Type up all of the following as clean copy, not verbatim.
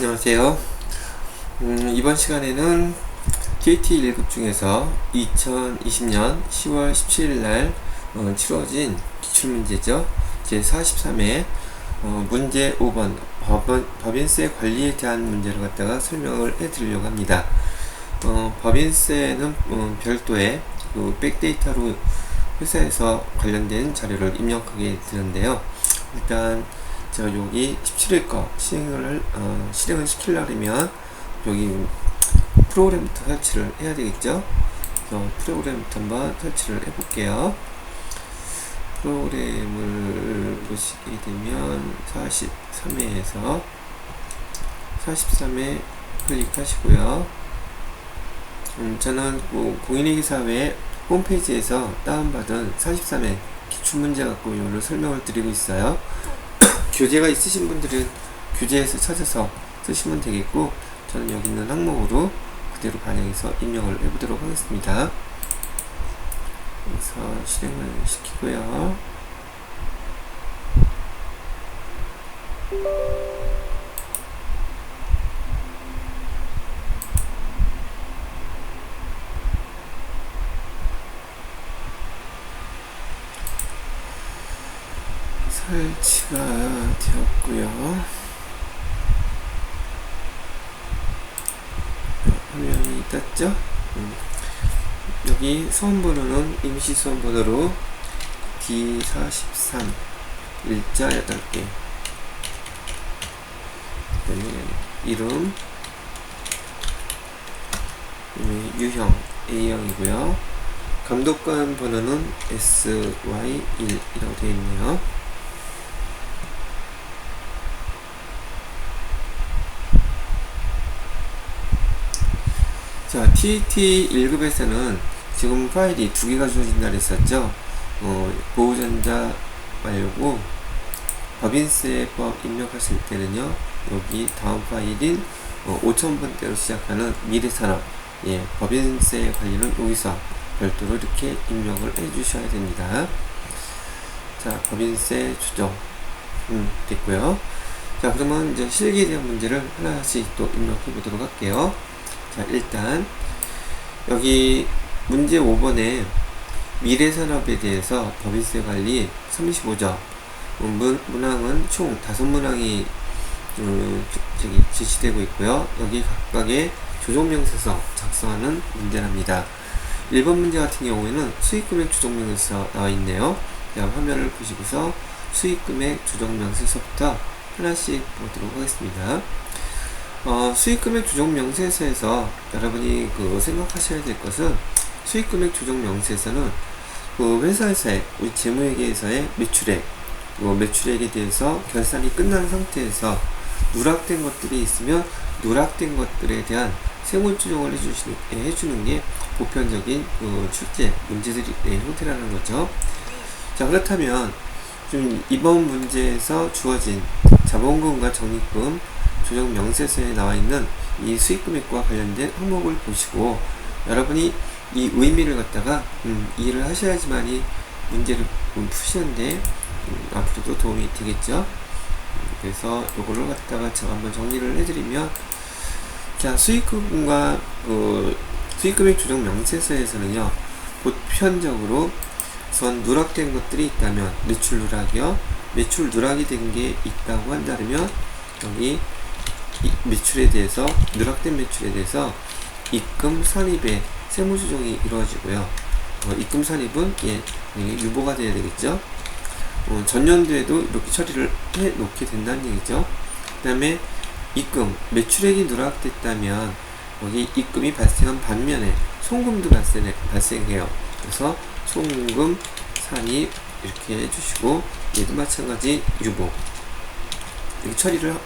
안녕하세요. 이번 시간에는 KT 1급 중에서 2020년 10월 17일 날 치러진 기출문제죠. 제43회 문제 5번 법인세 관리에 대한 문제를 갖다가 설명을 해드리려고 합니다. 법인세는 별도의 백데이터로 회사에서 관련된 자료를 입력하게 되는데요. 일단 제가 여기 17일 거 실행을 시키려면 여기 프로그램부터 설치를 해야 되겠죠. 그래서 프로그램부터 한번 설치를 해볼게요. 프로그램을 보시게 되면 43회에서 43회 클릭하시고요. 저는 공인회계사회 홈페이지에서 다운받은 43회 기출문제 갖고 이거를 설명을 드리고 있어요. 교재가 있으신 분들은 교재에서 찾아서 쓰시면 되겠고, 저는 여기 있는 항목으로 그대로 반영해서 입력을 해보도록 하겠습니다. 그래서 실행을 시키고요. 설치가 되었고요. 화면이 떴죠? 여기 수험번호는 임시 수험번호로 D43 일자 8개, 이름 유형 A형이고요. 감독관 번호는 SY1이라고 되어 있네요. 자, TET 1급에서는 지금 파일이 2개가 주어진다 그랬었죠. 보호전자 말고 법인세법 입력하실 때는요, 여기 다음 파일인 5000번대로 시작하는 미래산업, 법인세 관리는 여기서 별도로 이렇게 입력을 해 주셔야 됩니다. 자, 법인세 추정 됐고요. 자, 그러면 이제 실기에 대한 문제를 하나씩 또 입력해 보도록 할게요. 자, 일단 여기 문제 5번에 미래산업에 대해서 법인세 관리 35조, 문항은 총 5문항이 제시되고 있고요. 여기 각각의 조정명세서 작성하는 문제랍니다. 1번 문제 같은 경우에는 수익금액 조정명세서 나와 있네요. 자, 화면을 보시고서 수익금액 조정명세서부터 하나씩 보도록 하겠습니다. 수익금액 조정명세서에서 여러분이 생각하셔야 될 것은, 수익금액 조정명세서는 회사에서의 우리 재무회계에서의 매출액, 매출액에 대해서 결산이 끝난 상태에서 누락된 것들이 있으면 누락된 것들에 대한 세무 조정을 해주는 게 보편적인 출제 문제들의 형태라는 거죠. 자, 그렇다면 좀 이번 문제에서 주어진 자본금과 적립금 조정 명세서에 나와 있는 이 수익금액과 관련된 항목을 보시고 여러분이 이 의미를 갖다가 이해를 하셔야지만이 문제를 푸시는데 앞으로도 도움이 되겠죠. 그래서 요거를 갖다가 제가 한번 정리를 해드리면, 자, 수익금과 수익금액 조정 명세서에서는요, 보편적으로 우선 누락된 것들이 있다면 매출 누락이요, 매출 누락이 된 게 있다고 한다면 여기 매출에 대해서, 누락된 매출에 대해서 입금 산입의 세무 조정이 이루어지고요. 입금 산입은 유보가 돼야 되겠죠. 전년도에도 이렇게 처리를 해 놓게 된다는 얘기죠. 그 다음에 입금, 매출액이 누락됐다면 여기 입금이 발생한 반면에 송금도 발생해요. 그래서 송금, 산입 이렇게 해주시고, 얘도 마찬가지 유보 이렇게 처리를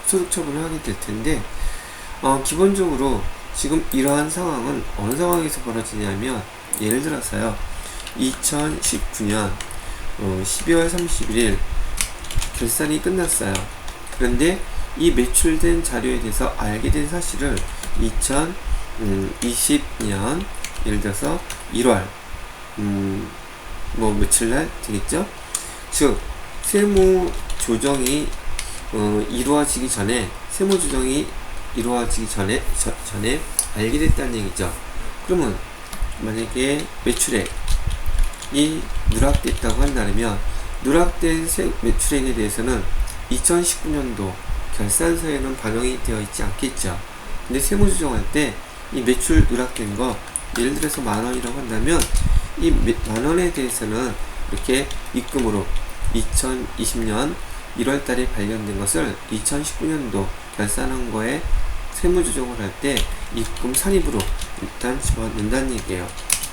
소득 처분을 하게 될 텐데, 기본적으로 지금 이러한 상황은 어느 상황에서 벌어지냐면, 예를 들어서요, 2019년 12월 31일 결산이 끝났어요. 그런데 이 매출된 자료에 대해서 알게 된 사실을 2020년 예를 들어서 1월 며칠날 되겠죠? 즉 세무 조정이 이루어지기 전에, 세무조정이 이루어지기 전에 알게 됐다는 얘기죠. 그러면 만약에 매출액이 누락됐다고 한다면 누락된 매출액에 대해서는 2019년도 결산서에는 반영이 되어 있지 않겠죠. 근데 세무조정할 때 이 매출 누락된 거, 예를 들어서 만원이라고 한다면 이 만원에 대해서는 이렇게 입금으로 2020년 1월달에 발견된 것을 2019년도 결산한 거에 세무조정을 할 때 입금 산입으로 일단 집어넣는다는 얘기예요.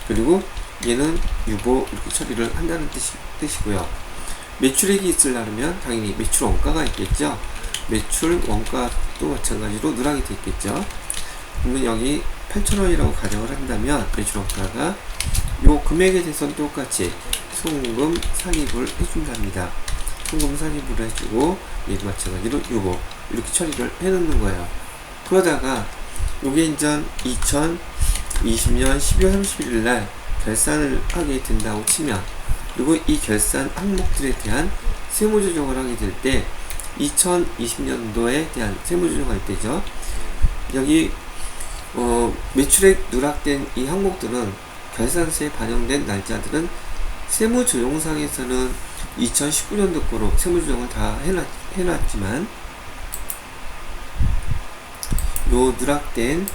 그리고 얘는 유보 이렇게 처리를 한다는 뜻이고요. 매출액이 있으려면 당연히 매출 원가가 있겠죠. 매출 원가도 마찬가지로 누락이 됐겠죠. 그러면 여기 8,000원이라고 가정을 한다면 매출 원가가 요 금액에 대해서는 똑같이 송금 산입을 해준답니다. 송금 산입을 해주고 얘도 마찬가지로 유보 이렇게 처리를 해놓는 거예요. 그러다가 요게 이제 2020년 12월 31일 날 결산을 하게 된다고 치면, 그리고 이 결산 항목들에 대한 세무조정을 하게 될 때 2020년도에 대한 세무조정할 때죠. 여기 매출액 누락된 이 항목들은 결산서에 반영된 날짜들은 세무조정상에서는 2019년도 거로 세무조정을 다 해놨지만 요 누락된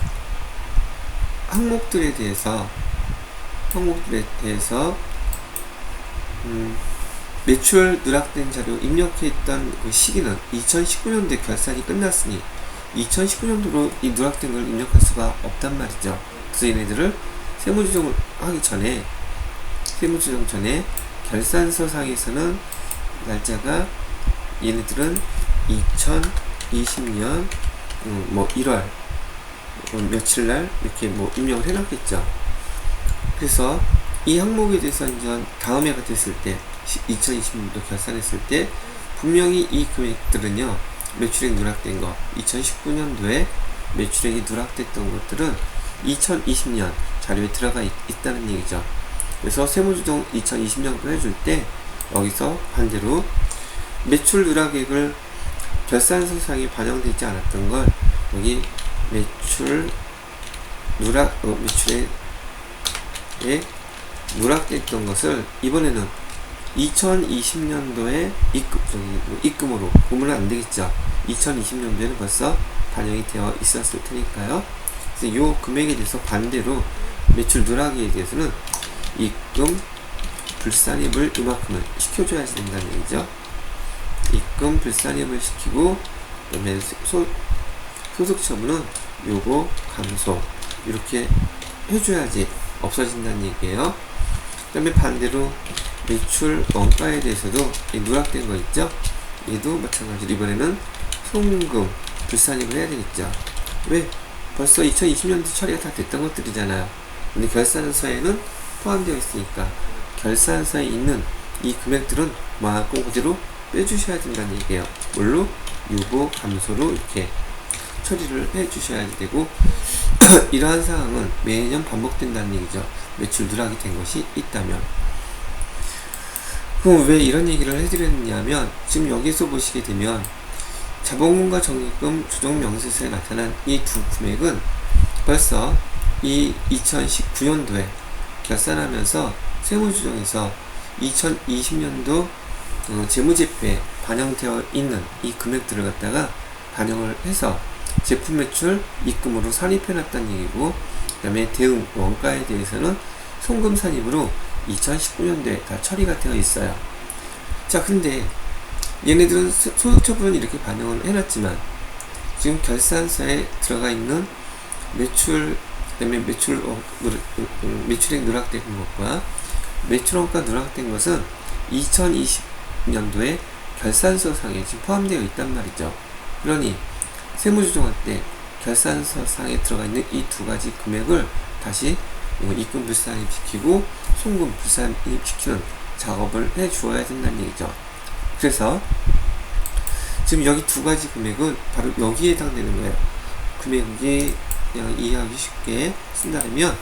항목들에 대해서 매출 누락된 자료 입력했던 그 시기는 2019년도에 결산이 끝났으니 2019년도로 이 누락된 걸 입력할 수가 없단 말이죠. 그래서 얘네들을 세무조정을 하기 전에, 세무조정 전에 결산서 상에서는 날짜가 얘네들은 2020년 1월 며칠 날 이렇게 입력을 해놨겠죠. 그래서 이 항목에 대해서 이제 다음 해가 됐을 때 2020년도 결산했을 때 분명히 이 금액들은요, 매출액 누락된 거 2019년도에 매출액이 누락됐던 것들은 2020년 자료에 들어가 있다는 얘기죠. 그래서 세무조정 2020년도 해줄 때 여기서 반대로 매출 누락액을 결산서상에 반영되지 않았던 걸 여기 매출액에 누락됐던 것을 이번에는 2020년도에 입금으로 보면 안 되겠죠. 2020년도에는 벌써 반영이 되어 있었을 테니까요. 그래서 요 금액에 대해서 반대로 매출 누락에 대해서는 입금 불산입을 이만큼을 시켜줘야 된다는 얘기죠. 입금 불산입을 시키고, 그다음에 소득 처분은 요거 감소 이렇게 해줘야지 없어진다는 얘기예요. 그 다음에 반대로 매출 원가에 대해서도 누락된 거 있죠. 얘도 마찬가지로 이번에는 송금 불산입을 해야 되겠죠. 왜? 벌써 2020년도 처리가 다 됐던 것들이잖아요. 근데 결산서에는 포함되어 있으니까 결산서에 있는 이 금액들은 꼭 그대로 빼주셔야 된다는 얘기예요. 물론 유보 감소로 이렇게 처리를 해 주셔야 되고 이러한 상황은 매년 반복된다는 얘기죠. 매출 누락이 된 것이 있다면. 그럼 왜 이런 얘기를 해드렸냐면, 지금 여기서 보시게 되면 자본금과 적립금 조정 명세서에 나타난 이 두 금액은 벌써 이 2019년도에 결산하면서 세무조정에서 2020년도 재무제표에 반영되어 있는 이 금액들을 갖다가 반영을 해서 제품 매출 입금으로 산입해놨다는 얘기고, 그 다음에 대응 원가에 대해서는 송금 산입으로 2019년도에 다 처리가 되어 있어요. 자, 근데 얘네들은 소득처분은 이렇게 반영을 해놨지만 지금 결산서에 들어가 있는 매출, 그 다음에 매출액 누락된 것과 매출원가 누락된 것은 2020년도에 결산서상에 지금 포함되어 있단 말이죠. 그러니 세무조정할 때 결산서상에 들어가 있는 이 두 가지 금액을 다시 입금 불산입시키고 송금 불산입시키는 작업을 해 주어야 된다는 얘기죠. 그래서 지금 여기 두 가지 금액은 바로 여기에 해당되는 거예요. 금액이 그냥 이해하기 쉽게 쓴다면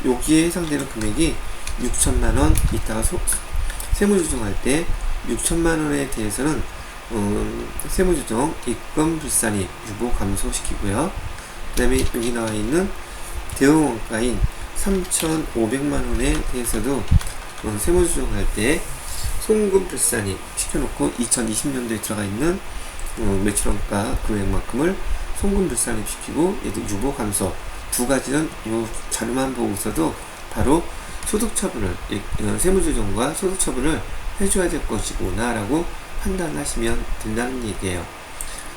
여기에 해당되는 금액이 6천만원, 이따가 세무조정할 때 6천만원에 대해서는 세무조정, 입금 불산입, 유보 감소시키고요. 그 다음에 여기 나와 있는 대응원가인 3,500만원에 대해서도 세무조정할 때 송금 불산입 시켜놓고 2020년도에 들어가 있는 매출원가 금액만큼을 송금 불산입 시키고 얘도 유보 감소 두 가지는 이 자료만 보고 있어도 바로 소득처분을 세무조정과 소득처분을 해줘야 될 것이구나 라고 판단하시면 된다는 얘기예요.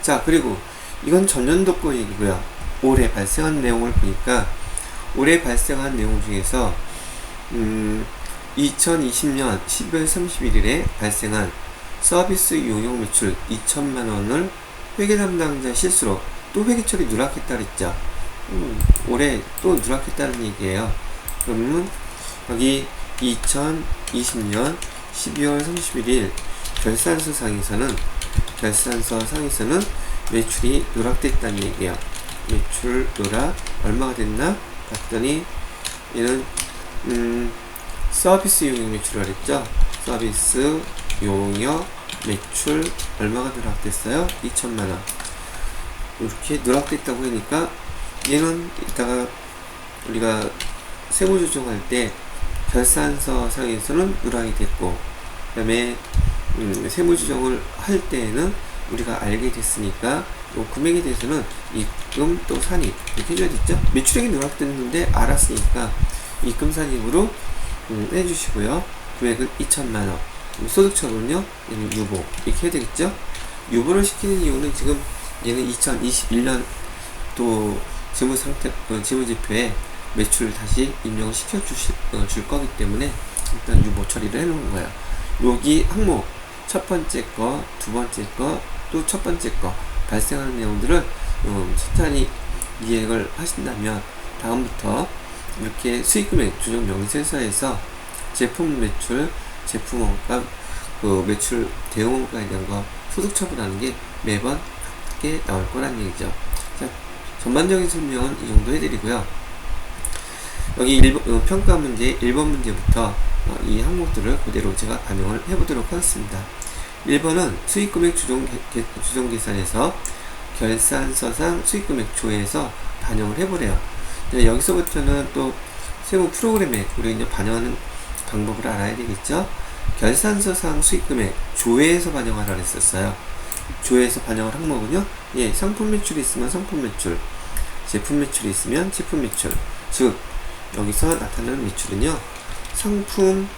자, 그리고 이건 전년도 거 얘기고요. 올해 발생한 내용을 보니까 올해 발생한 내용 중에서 2020년 12월 31일에 발생한 서비스 용역 매출 2천만원을 회계 담당자 실수로 또 회계 처리 누락했다 그랬죠. 올해 또 누락했다는 얘기예요. 그러면 여기 2020년 12월 31일 결산서상에서는 매출이 누락됐다는 얘기예요. 매출 누락 얼마가 됐나 봤더니 얘는 서비스 용역 매출을 했죠. 서비스 용역 매출 얼마가 누락됐어요? 2천만원. 이렇게 누락됐다고 하니까 얘는 이따가 우리가 세무조정할 때 결산서 상에서는 누락이 됐고, 그 다음에 세무조정을 할 때에는 우리가 알게 됐으니까 이 금액에 대해서는 입금 또 산입 이렇게 해줘야 됐죠. 매출액이 누락됐는데 알았으니까 입금 산입으로 해주시고요. 금액은 2천만원. 소득처분은요 얘는 유보 이렇게 해야 되겠죠. 유보를 시키는 이유는 지금 얘는 2021년 또 재무제표에 매출을 다시 입력을 줄 거기 때문에 일단 유보 처리를 해 놓은 거예요. 여기 항목 첫 번째 거, 두 번째 거, 또 첫 번째 거 발생하는 내용들을 천천히 이해를 하신다면 다음부터 이렇게 수익금액 조정 명세서에서 제품 매출, 제품 원가, 그 매출 대응 원가에 대한 거 소득 처분하는 게 매번 같게 나올 거란 얘기죠. 자, 전반적인 설명은 이 정도 해드리고요. 여기 평가 문제 1번 문제부터 이 항목들을 그대로 제가 반영을 해보도록 하겠습니다. 1번은 수익금액 조정 계산에서 결산서상 수익금액 조회에서 반영을 해보래요. 여기서부터는 또 세무 프로그램에 우리가 이제 반영하는 방법을 알아야 되겠죠. 결산서상 수익금액 조회에서 반영하라 그랬었어요. 조회에서 반영할 항목은요, 예, 상품 매출이 있으면 상품 매출, 제품 매출이 있으면 제품 매출, 즉 여기서 나타나는 매출은요 상품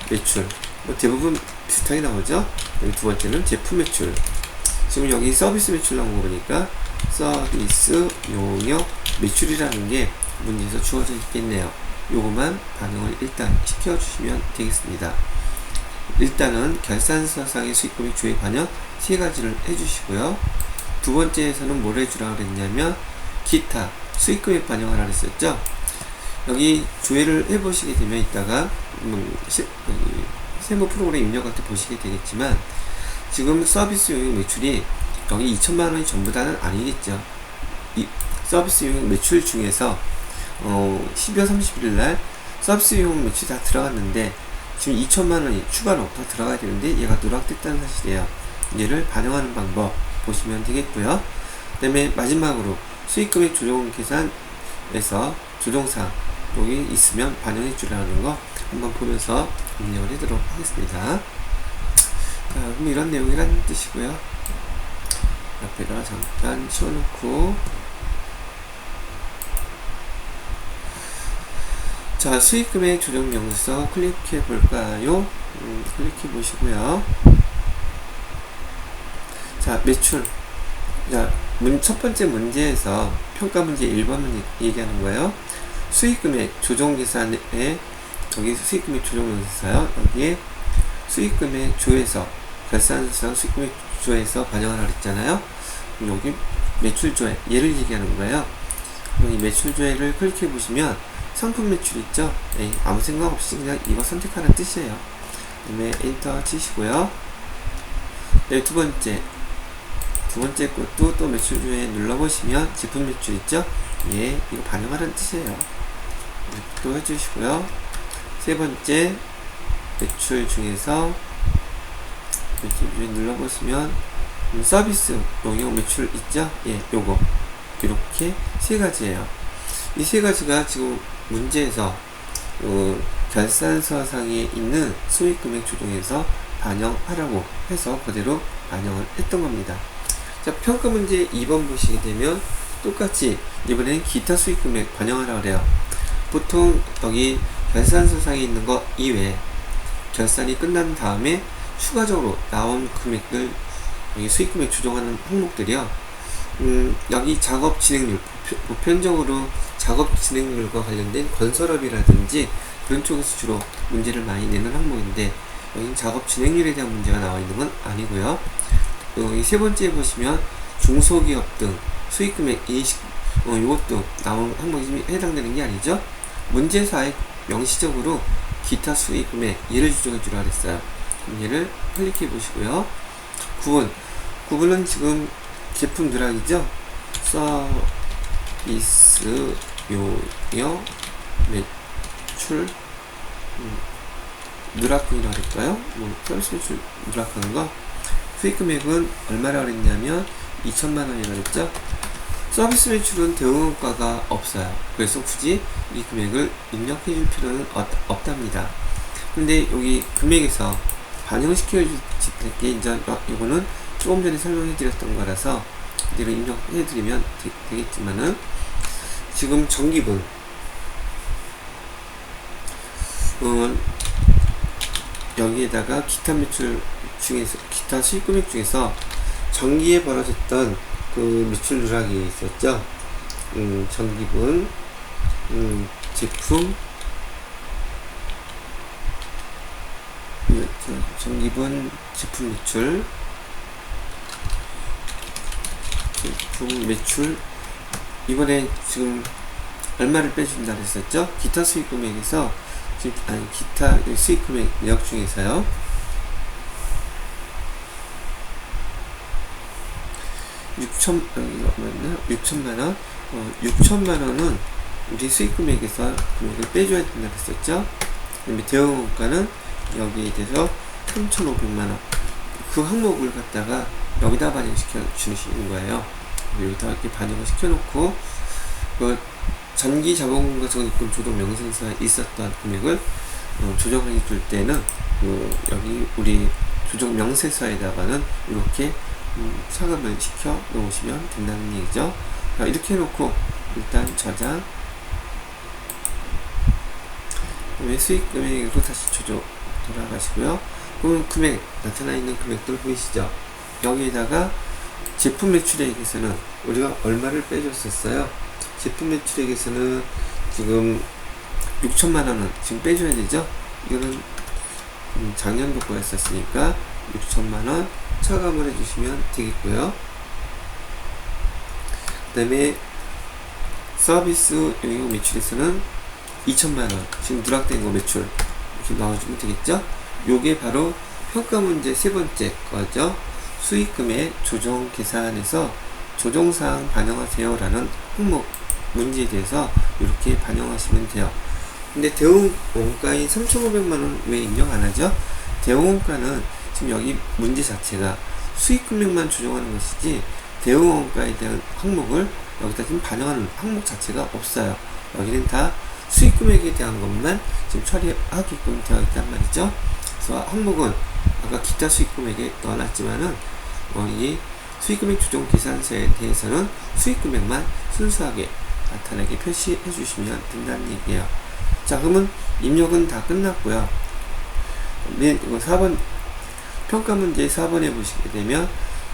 매출, 대부분 비슷하게 나오죠. 여기 두 번째는 제품 매출. 지금 여기 서비스 매출 나온 거 보니까 서비스 용역 매출이라는 게 문제에서 주어져 있겠네요. 요것만 반영을 일단 시켜주시면 되겠습니다. 일단은 결산서상의 수익금액 조회 반영 세 가지를 해주시고요. 두 번째에서는 뭘 해주라 그랬냐면 기타 수익금액 반영하라 그랬었죠. 여기 조회를 해보시게 되면 이따가 세무 프로그램 입력할 때 보시게 되겠지만 지금 서비스 용역 매출이 여기 2천만원이 전부 다는 아니겠죠. 이 서비스 용역 매출 중에서 12월 30일 날 서비스 용역 매출이 다 들어갔는데 지금 2천만원이 추가로 더 들어가야 되는데 얘가 누락됐다는 사실이에요. 얘를 반영하는 방법 보시면 되겠고요. 그 다음에 마지막으로 수익금액 조정 계산에서 조정사항 여기 있으면 반영해 주라는 거 한번 보면서 입력을 하도록 하겠습니다. 자, 그럼 이런 내용이라는 뜻이고요. 옆에다 잠깐 치워놓고, 자, 수익금액 조정 명서 클릭해 볼까요? 클릭해 보시고요. 자, 매출. 자, 첫 번째 문제에서 평가 문제 1번을 얘기하는 거예요. 수익금액 조정 계산에 여기 수익금액 조정 명세서요. 여기에 수익금액 조에서 결산서상 수익금액 조에서 반영하라 그랬잖아요. 여기 매출 조회 얘를 얘기하는 거예요. 여기 매출 조회를 클릭해 보시면 상품 매출 있죠. 네, 아무 생각 없이 그냥 이거 선택하는 뜻이에요. 그다음에 엔터 치시고요. 네, 두 번째 것도 또 매출 조회 눌러보시면 제품 매출 있죠. 예, 이거 반영하라는 뜻이에요. 또 해주시고요. 세 번째 매출 중에서 위에 눌러보시면 서비스 용역 매출 있죠? 예, 요거 이렇게 세 가지예요. 이 세 가지가 지금 문제에서 결산서상에 있는 수익금액 조정에서 반영하라고 해서 그대로 반영을 했던 겁니다. 자, 평가 문제 2번 보시게 되면 똑같이 이번엔 기타 수익금액 반영하라 그래요. 보통 여기 결산서상에 있는 거 이외에 결산이 끝난 다음에 추가적으로 나온 금액들, 여기 수익금액 조정하는 항목들이요. 여기 작업 진행률, 보편적으로 작업 진행률과 관련된 건설업이라든지 그런 쪽에서 주로 문제를 많이 내는 항목인데, 여기 작업 진행률에 대한 문제가 나와 있는 건 아니고요. 여기 세 번째 보시면 중소기업 등 수익금액 인식, 이것도 나온 항목이 해당되는 게 아니죠. 문제에서 아예 명시적으로 기타 수익금액 얘를 조정해 주라 그랬어요. 얘를 클릭해 보시고요. 9번은 지금 제품 누락이죠. 서비스 용역 매출 누락금이라고 할까요? 서비스 매출 누락하는 거 수익금액은 얼마라고 그랬냐면 2천만원이라고 그랬죠. 서비스 매출은 대응원가가 없어요. 그래서 굳이 이 금액을 입력해 줄 필요는 없답니다. 근데 여기 금액에서 반영을 시켜줄 게 이제 이거는 조금 전에 설명해 드렸던 거라서 그대로 입력해 드리면 되겠지만은, 지금 정기분 여기에다가 기타 매출 중에서, 기타 수익금액 중에서 정기에 벌어졌던 그 매출 누락이 있었죠. 정기분, 제품, 정기분, 제품 매출, 제품 매출, 이번에 지금 얼마를 빼준다 그랬었죠? 기타 수익금액에서, 기타 수익금액 내역 중에서요. 6천만원, 6천만원은 우리 수익금액에서 금액을 빼줘야 된다 그랬었죠? 그다음에 대응원가는 여기에 대해서 3,500만원. 그 항목을 갖다가 여기다 반영시켜 주시는 거예요. 여기다 이렇게 반영을 시켜놓고, 그 전기 자본금과 적립금 조정 명세서에 있었던 금액을 조정해 줄 때는 여기 우리 조정 명세서에다가는 이렇게 차감을 시켜 놓으시면 된다는 얘기죠. 자, 이렇게 해놓고 일단 저장, 그다음에 수익 금액으로 다시 돌아가시고요. 그럼 금액, 나타나 있는 금액들 보이시죠? 여기에다가 제품 매출액에서는 우리가 얼마를 빼줬었어요? 제품 매출액에서는 지금 6천만원은 지금 빼줘야 되죠? 이거는 작년도 거였었으니까 6천만원 차감을 해주시면 되겠고요. 그 다음에 서비스 용역 매출에서는 2천만원 지금 누락된 거 매출 이렇게 넣어주면 되겠죠. 요게 바로 평가 문제 세 번째 거죠. 수익금의 조정 계산에서 조정사항 반영하세요 라는 항목 문제에 대해서 이렇게 반영하시면 돼요. 근데 대응원가인 3,500만원 왜 입력 안 하죠? 대응원가는 지금 여기 문제 자체가 수익금액만 조정하는 것이지 대응원가에 대한 항목을 여기다 지금 반영하는 항목 자체가 없어요. 여기는 다 수익금액에 대한 것만 지금 처리하게끔 되어 있단 말이죠. 그래서 항목은 아까 기타 수익금액에 넣어놨지만은 이 수익금액 조정 계산서에 대해서는 수익금액만 순수하게 나타나게 표시해 주시면 된다는 얘기예요. 자, 그러면 입력은 다 끝났고요. 4번 평가 문제 4번에 보시게 되면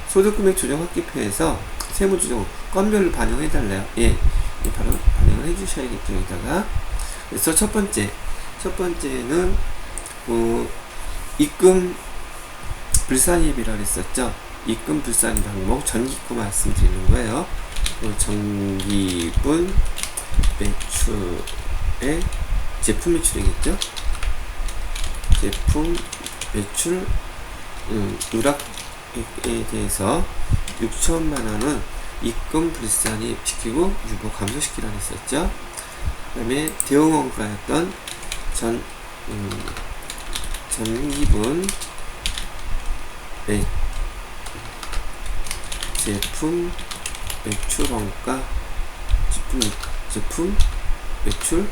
소득금액 조정 합계표에서 세무조정 건별로 반영해 달래요. 예, 바로 반영을 해 주셔야겠죠. 여기다가. 그래서 첫 번째는 입금 불산입이라고 했었죠. 입금 불산입 항목 전기권 말씀드리는 거예요. 전기분 매출의 제품 매출이겠죠. 제품 매출 누락에 대해서 6천만원은 입금 불산입 시키고 유보 감소시키라고 했었죠. 그 다음에 대응원가였던 전기분 제품 매출 원가, 제품 매출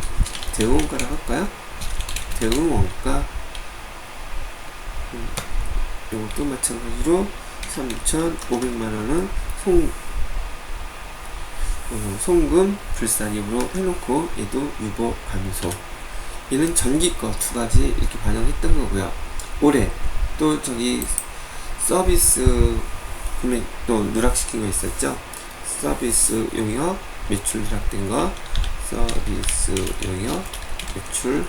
대응 원가라고 할까요? 대응 원가, 요것도 마찬가지로 3,500만원은 송금 불산입으로 해놓고 얘도 유보 감소. 얘는 전기 거 두 가지 이렇게 반영했던 거고요. 올해 또 저기 서비스 금액 또 누락시킨 거 있었죠. 서비스 용역 매출 누락된 거, 서비스 용역 매출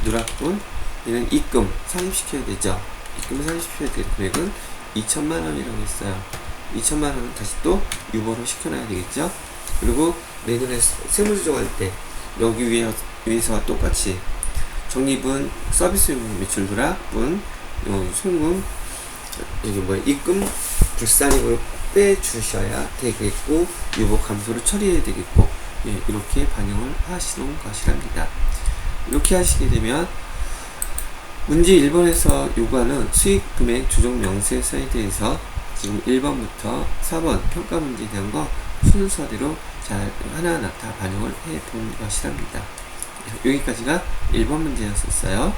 누락분. 얘는 입금 상입시켜야 되죠. 입금 상입시켜야 될 금액은 2천만원이라고 했어요. 2천만원은 다시 또 유보로 시켜놔야 되겠죠. 그리고 내년에 세무조정할 때 여기 위에서와 똑같이 적립은 서비스용 매출 누락분, 송금, 여기 입금 불산입으로 빼주셔야 되겠고, 유보 감소를 처리해야 되겠고, 예, 이렇게 반영을 하시는 것이랍니다. 이렇게 하시게 되면 문제 1번에서 요구하는 수익 금액 조정 명세서에 대해서 지금 1번부터 4번 평가 문제에 대한 거 순서대로 잘 하나하나 다 반영을 해 본 것이랍니다. 여기까지가 1번 문제였었어요.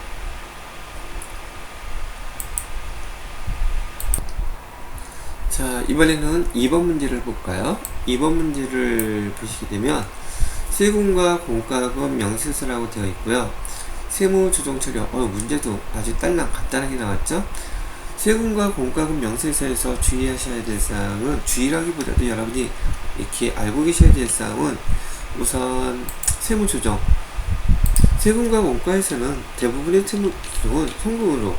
자, 이번에는 2번 문제를 볼까요? 2번 문제를 보시게 되면 세금과 공과금 명세서라고 되어 있고요. 세무조정 처리, 문제도 아주 딸랑 간단하게 나왔죠? 세금과 공과금 명세서에서 주의하셔야 될 사항은, 주의라기보다도 여러분이 이렇게 알고 계셔야 될 사항은, 우선 세무조정, 세금과 공과에서는 대부분의 세무 기록은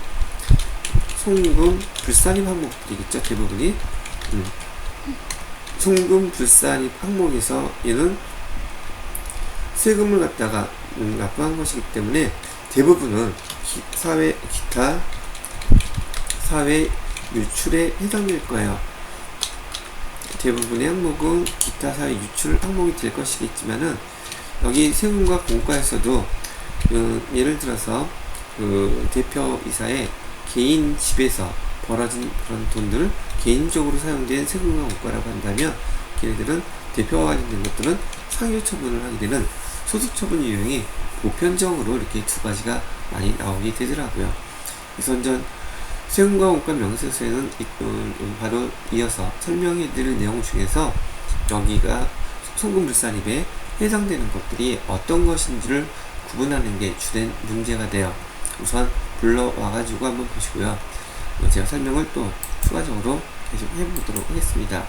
송금 불산입 항목들이겠죠. 대부분이 송금 불산입 항목에서 얘는 세금을 갖다가 납부한 것이기 때문에 대부분은 기타 사회 유출에 해당될 거예요. 대부분의 항목은 기타 사회 유출 항목이 될 것이겠지만은, 여기 세금과 공과에서도 예를 들어서 대표이사의 개인 집에서 벌어진 그런 돈들, 개인적으로 사용된 세금과 공과라고 한다면, 걔네들은 대표와 관련된 것들은 상여 처분을 하게 되는 소득처분 유형이 보편적으로 이렇게 두 가지가 많이 나오게 되더라고요. 그래서 전 세금과 공과 명세서에는 바로 이어서 설명해 드릴 내용 중에서 여기가 송금 불산입에 해당되는 것들이 어떤 것인지를 구분하는 게 주된 문제가 돼요. 우선 불러와가지고 한번 보시고요. 제가 설명을 또 추가적으로 계속 해보도록 하겠습니다.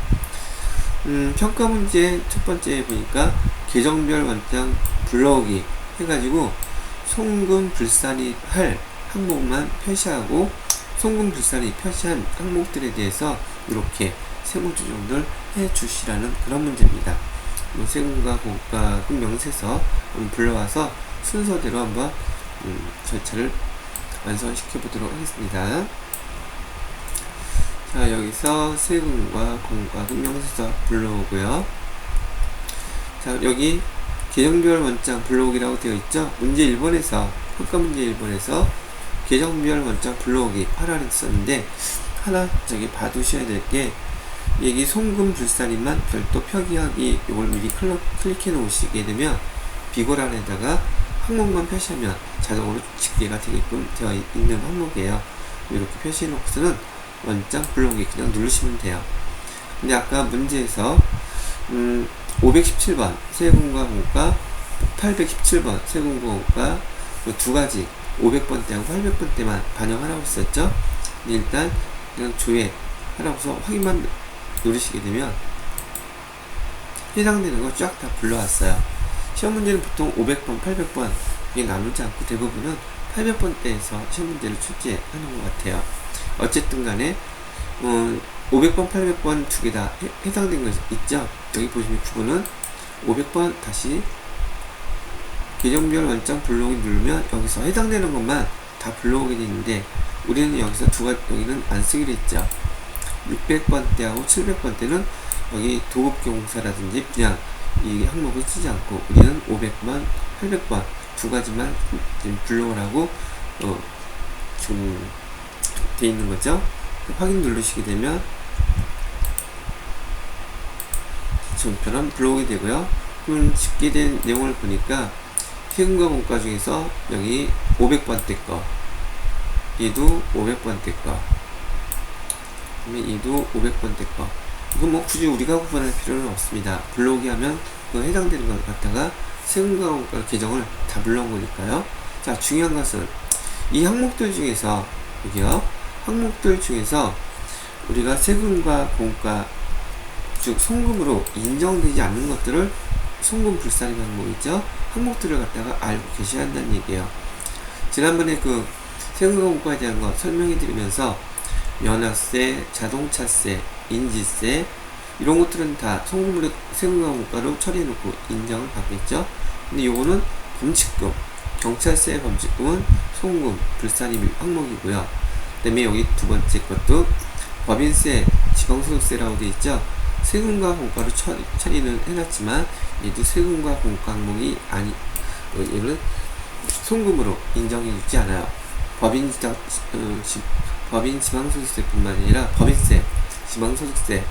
평가 문제 첫 번째 보니까 계정별 원장 불러오기 해가지고 송금 불산입 할 항목만 표시하고, 송금 불산입 표시한 항목들에 대해서 이렇게 세무조정을 해주시라는 그런 문제입니다. 세금과 공과금 명세서 불러와서 순서대로 한번 절차를 완성시켜 보도록 하겠습니다. 자, 여기서 세금과 공과금 명세서 불러오고요. 자, 여기 계정별 원장 불러오기라고 되어 있죠. 문제 1번에서, 평가 문제 1번에서 계정별 원장 불러오기 하라고 했었는데, 하나 봐두셔야 될 게, 여기 송금 불산입만 별도 표기하기, 이걸 미리 클릭해 놓으시게 되면 비고란에다가 항목만 표시하면 자동으로 집계가 되게끔 되어 있는 항목이에요. 이렇게 표시해 놓고서는 원장 불러오기 그냥 누르시면 돼요. 근데 아까 문제에서 517번 세금과 공과, 817번 세금과 공과 두 가지 500번대하고 800번대만 반영하라고 했었죠. 일단 그냥 조회하라고서 확인만 누르시게 되면 해당되는 거 쫙 다 불러왔어요. 시험 문제는 보통 500번, 800번 이게 나누지 않고 대부분은 800번대에서 시험 문제를 출제하는 것 같아요. 어쨌든 간에 500번, 800번 두 개 다 해당된 거 있죠. 여기 보시면 9번은 500번 다시 계정별 원장 불러오기 누르면 여기서 해당되는 것만 다 불러오게 되는데, 우리는 여기서 여기는 안 쓰기로 했죠. 600번대하고 700번대는 여기 도급경사라든지 그냥 이 항목을 쓰지 않고 우리는 500번, 800번 두 가지만 불러오라고 지금 돼 있는 거죠. 확인 누르시게 되면 지금처럼 불러오게 되고요. 그럼 집계된 내용을 보니까 세금과 공과 중에서 여기 500번대 거, 얘도 500번대 거, 얘도 500번대 거. 이건 뭐 굳이 우리가 구분할 필요는 없습니다. 불러오게 하면 그 해당되는 것 갖다가 세금과 공과 계정을 다 불러온 거니까요. 자, 중요한 것은 이 항목들 중에서 여기요, 항목들 중에서 우리가 세금과 공과 즉 송금으로 인정되지 않는 것들을 송금 불산입 항목이죠. 항목들을 갖다가 알고 계셔야 한다는 얘기예요. 지난번에 그 세금과 공과에 대한 거 설명해 드리면서 면허세, 자동차세, 인지세 이런 것들은 다 송금으로 세금과 공과로 처리해 놓고 인정을 받겠죠. 근데 요거는 범칙금, 경찰세 범칙금은 송금 불산입 항목이고요. 그 다음에 여기 두 번째 것도 법인세, 지방소득세라고 되어 있죠. 세금과 공과로 처리는 해놨지만 얘도 세금과 공과 항목이 아니, 얘는 송금으로 인정해주지 않아요. 법인 지방소득세뿐만 아니라 법인세, 지방소득세,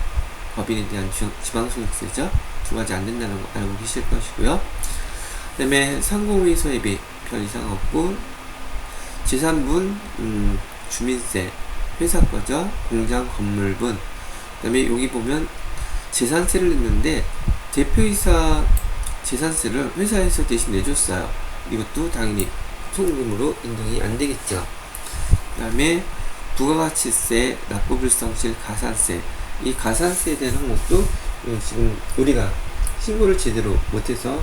법인에 대한 지방소득세죠. 두 가지 안 된다는 거 알고 계실 것이고요. 그 다음에 상공회의소액비 별 이상 없고, 재산분, 주민세, 회사 거죠. 공장 건물분. 그 다음에 여기 보면 재산세를 냈는데 대표이사 재산세를 회사에서 대신 내줬어요. 이것도 당연히 송금으로 인정이 안 되겠죠. 그 다음에 부가가치세, 납부불성실, 가산세. 이 가산세에 대한 항목도 지금 우리가 신고를 제대로 못해서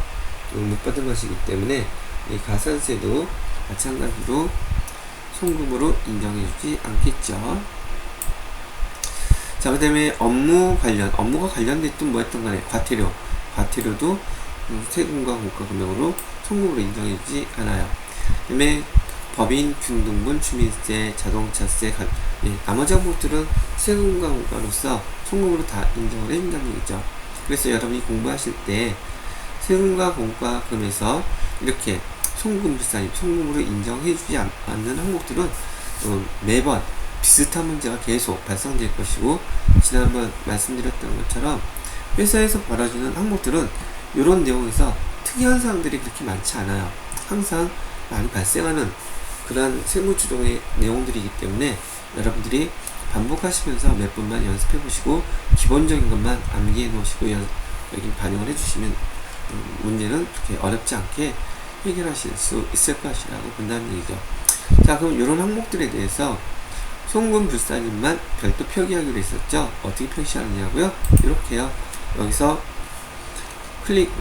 못 받은 것이기 때문에 이 가산세도 마찬가지로 송금으로 인정해주지 않겠죠. 자, 그 다음에 업무가 관련됐던 뭐였던 간에 과태료도 세금과 공과금액으로 송금으로 인정해주지 않아요. 그 다음에 법인, 균등분, 주민세, 자동차세, 나머지 항목들은 세금과 공과로서 송금으로 다 인정을 해준다는 얘기죠. 그래서 여러분이 공부하실 때 세금과 공과금에서 이렇게 송금 불산입, 송금으로 인정해주지 않는 항목들은 매번 비슷한 문제가 계속 발생될 것이고, 지난번 말씀드렸던 것처럼 회사에서 벌어지는 항목들은 이런 내용에서 특이한 사항들이 그렇게 많지 않아요. 항상 많이 발생하는 그러한 세무주종의 내용들이기 때문에 여러분들이 반복하시면서 몇 번만 연습해 보시고 기본적인 것만 암기해 놓으시고 여기 반영을 해주시면 문제는 그렇게 어렵지 않게 해결하실 수 있을 것이라고 본다는 얘기죠. 자, 그럼 이런 항목들에 대해서 송금 불산입만 별도 표기하기로 했었죠. 어떻게 표시하느냐고요? 이렇게요. 여기서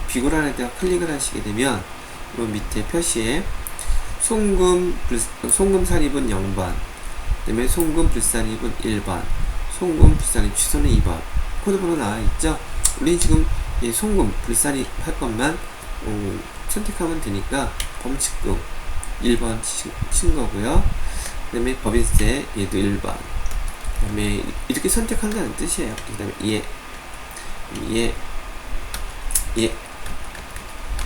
비고란에다가 클릭을 하시게 되면 이 밑에 표시에 송금 산입은 0번, 그 다음에 송금 불산입은 1번, 송금 불산입 취소는 2번 코드번호 나와 있죠. 우리 지금 이 송금 불산입 할 것만 선택하면 되니까 범칙금 1번 친 거고요. 그 다음에 법인세 얘도 1번, 그 다음에 이렇게 선택한다는 뜻이에요. 그 다음에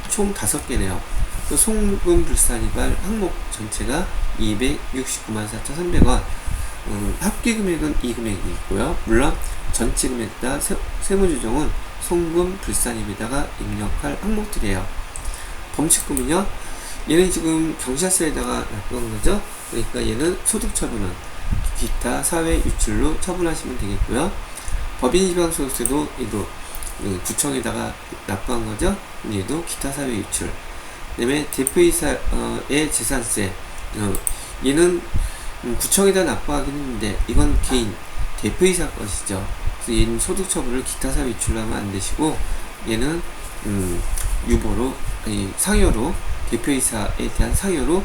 총 5개네요. 그 송금 불산입할 항목 전체가 269만 4,300원. 합계 금액은 이 금액이 있고요. 물론 전체 금액다 세무조정은 송금 불산입에다가 입력할 항목들이에요. 범칙금은요, 얘는 지금 경찰서에다가 납부한 거죠. 그러니까 얘는 소득 처분은 기타 사회 유출로 처분하시면 되겠고요. 법인 지방소득세도 얘도 구청에다가 납부한 거죠. 얘도 기타 사회 유출. 그 다음에 대표이사의 재산세, 얘는 구청에다 납부하긴 했는데 이건 개인 대표이사 것이죠. 그래서 얘는 소득 처분을 기타 사회 유출로 하면 안 되시고, 얘는 유보로, 상여로, 대표이사에 대한 상여로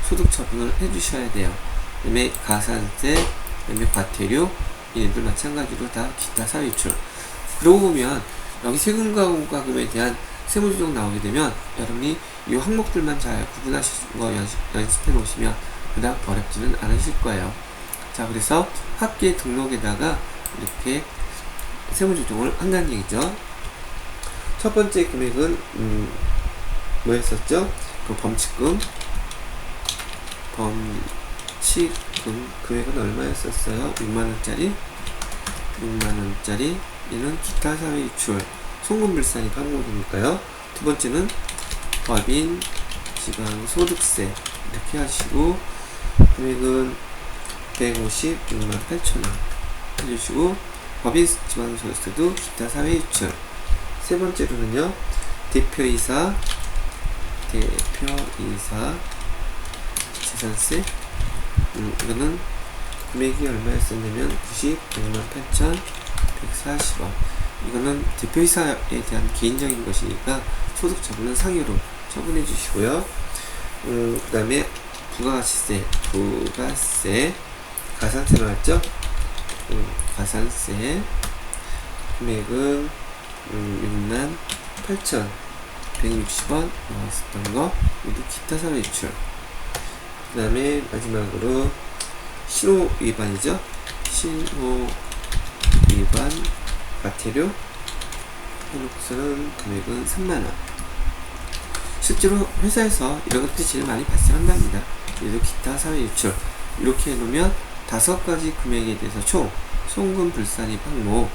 소득 처분을 해주셔야 돼요. 그 다음에 가산세, 그 다음에 과태료, 얘네들 마찬가지로 다 기타 사회 유출. 그러고 보면 여기 세금과 공과금에 대한 세무조정 나오게 되면 여러분이 이 항목들만 잘 구분하시는 거 연습해 놓으시면 그다음 어렵지는 않으실 거예요. 자, 그래서 합계 등록에다가 이렇게 세무조정을 한다는 얘기죠. 첫 번째 금액은 뭐였었죠? 그 범칙금 지금 금액은 얼마였었어요? 6만원짜리. 6만원짜리. 얘는 기타 사회 유출, 송금불산이 항목이니까요. 두 번째는 법인 지방소득세 이렇게 하시고, 금액은 156만 8천원 해주시고, 법인 지방소득세도 기타 사회 유출. 세 번째로는요, 대표이사 재산세. 이거는 금액이 얼마였었냐면 96만 8,140원. 이거는 대표이사에 대한 개인적인 것이니까 소득 처분은 상여로 처분해 주시고요. 그 다음에 부가세, 가산세 나왔죠? 가산세 금액은 6만 8,160원 나왔었던 거, 모두 기타 사회 유출. 그 다음에 마지막으로 신호 위반이죠. 신호 위반 과태료 해놓고서는 금액은 3만원. 실제로 회사에서 이런 것들이 제일 많이 발생한답니다. 그래서 기타 사회 유출 이렇게 해놓으면 5가지 금액에 대해서 총 송금 불산입 항목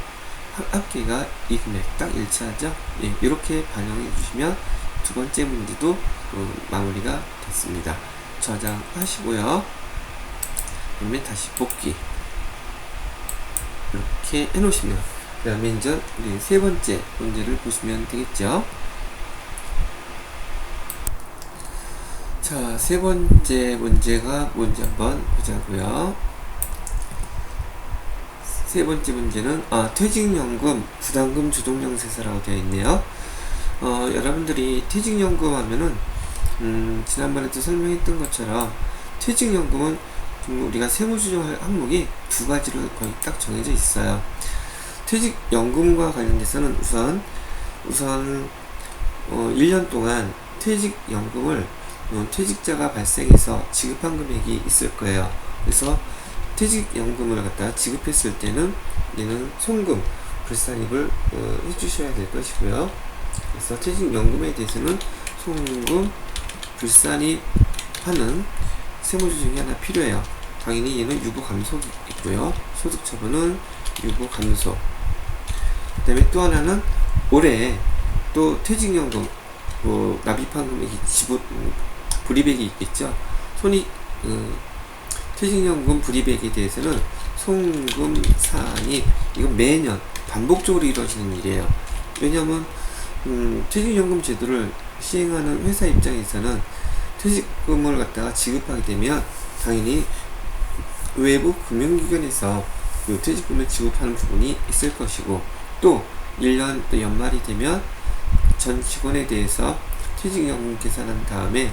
합계가 이 금액 딱 일치하죠. 예, 이렇게 반영해 주시면 두 번째 문제도 마무리가 됐습니다. 저장하시고요. 그러면 다시 복귀 이렇게 해 놓으시면, 그 다음에 이제 우리 세 번째 문제를 보시면 되겠죠. 자, 세 번째 문제가 뭔지 한번 보자고요. 세 번째 문제는 퇴직연금 부담금 조정명세서라고 되어 있네요. 여러분들이 퇴직연금 하면은 지난번에도 설명했던 것처럼 퇴직연금은 우리가 세무조정할 항목이 두 가지로 거의 딱 정해져 있어요. 퇴직연금과 관련돼서는 우선 1년 동안 퇴직연금을 퇴직자가 발생해서 지급한 금액이 있을 거예요. 그래서 퇴직연금을 갖다가 지급했을 때는 얘는 송금 불산입을 해주셔야 될 것이고요. 그래서 퇴직연금에 대해서는 송금 불산입하는 세무조정이 하나 필요해요. 당연히 얘는 유보감속이 있고요. 소득처분은 유보감속. 그 다음에 또 하나는 올해 또 퇴직연금 납입한 금액이 불이백이 있겠죠. 퇴직연금 불이백에 대해서는 송금 산입, 이건 매년 반복적으로 이루어지는 일이에요. 왜냐하면 퇴직연금 제도를 시행하는 회사 입장에서는 퇴직금을 갖다가 지급하게 되면 당연히 외부 금융기관에서 퇴직금을 지급하는 부분이 있을 것이고, 또 1년 또 연말이 되면 전 직원에 대해서 퇴직연금 계산한 다음에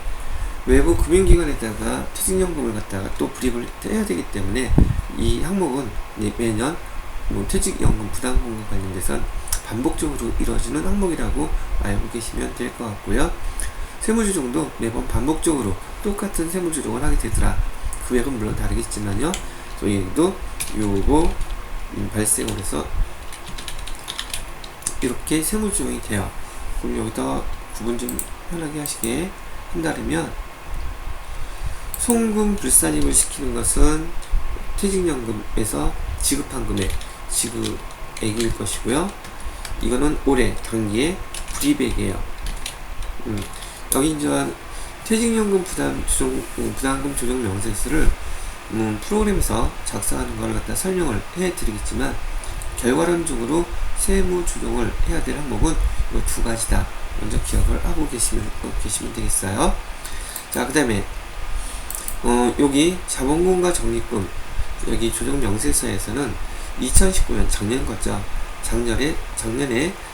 외부 금융기관에다가 퇴직연금을 갖다가 또 불입을 해야 되기 때문에 이 항목은 매년 퇴직연금 부담금과 관련돼서 반복적으로 이루어지는 항목이라고 알고 계시면 될 것 같고요. 세무조정도 매번 반복적으로 똑같은 세무조정을 하게 되더라. 금액은 물론 다르겠지만요. 저희도 요거 발생을 해서 이렇게 세무조정이 돼요. 그럼 여기다 구분 좀 편하게 하시게 한다면, 송금 불산입을 시키는 것은 퇴직연금에서 지급한 금액, 지급액일 것이고요. 이거는 올해 당기의 불이백이에요. 여기 이제 퇴직연금 부담금 조정 명세서를 프로그램에서 작성하는 걸 갖다 설명을 해드리겠지만, 결과론적으로 세무 조정을 해야 될 항목은 이 두 가지다. 먼저 기억을 하고 계시면 되겠어요. 자, 그 다음에 여기 자본금과 적립금, 여기 조정 명세서에서는 2019년 작년 거죠. 작년에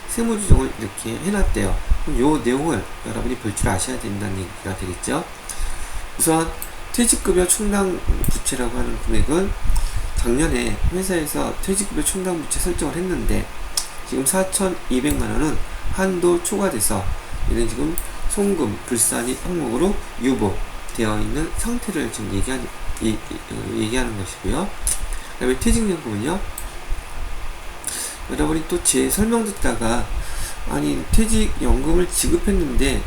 세무조정을 이렇게 해놨대요. 그럼 요 내용을 여러분이 볼 줄 아셔야 된다는 얘기가 되겠죠. 우선 퇴직급여 충당 부채라고 하는 금액은 작년에 회사에서 퇴직급여 충당 부채 설정을 했는데, 지금 4,200만원은 한도 초과돼서 얘는 지금 송금 불산입 항목으로 유보되어 있는 상태를 지금 얘기하는 것이고요. 그 다음에 퇴직연금은요, 여러분이 또 제 설명 듣다가 아니 퇴직연금을 지급했는데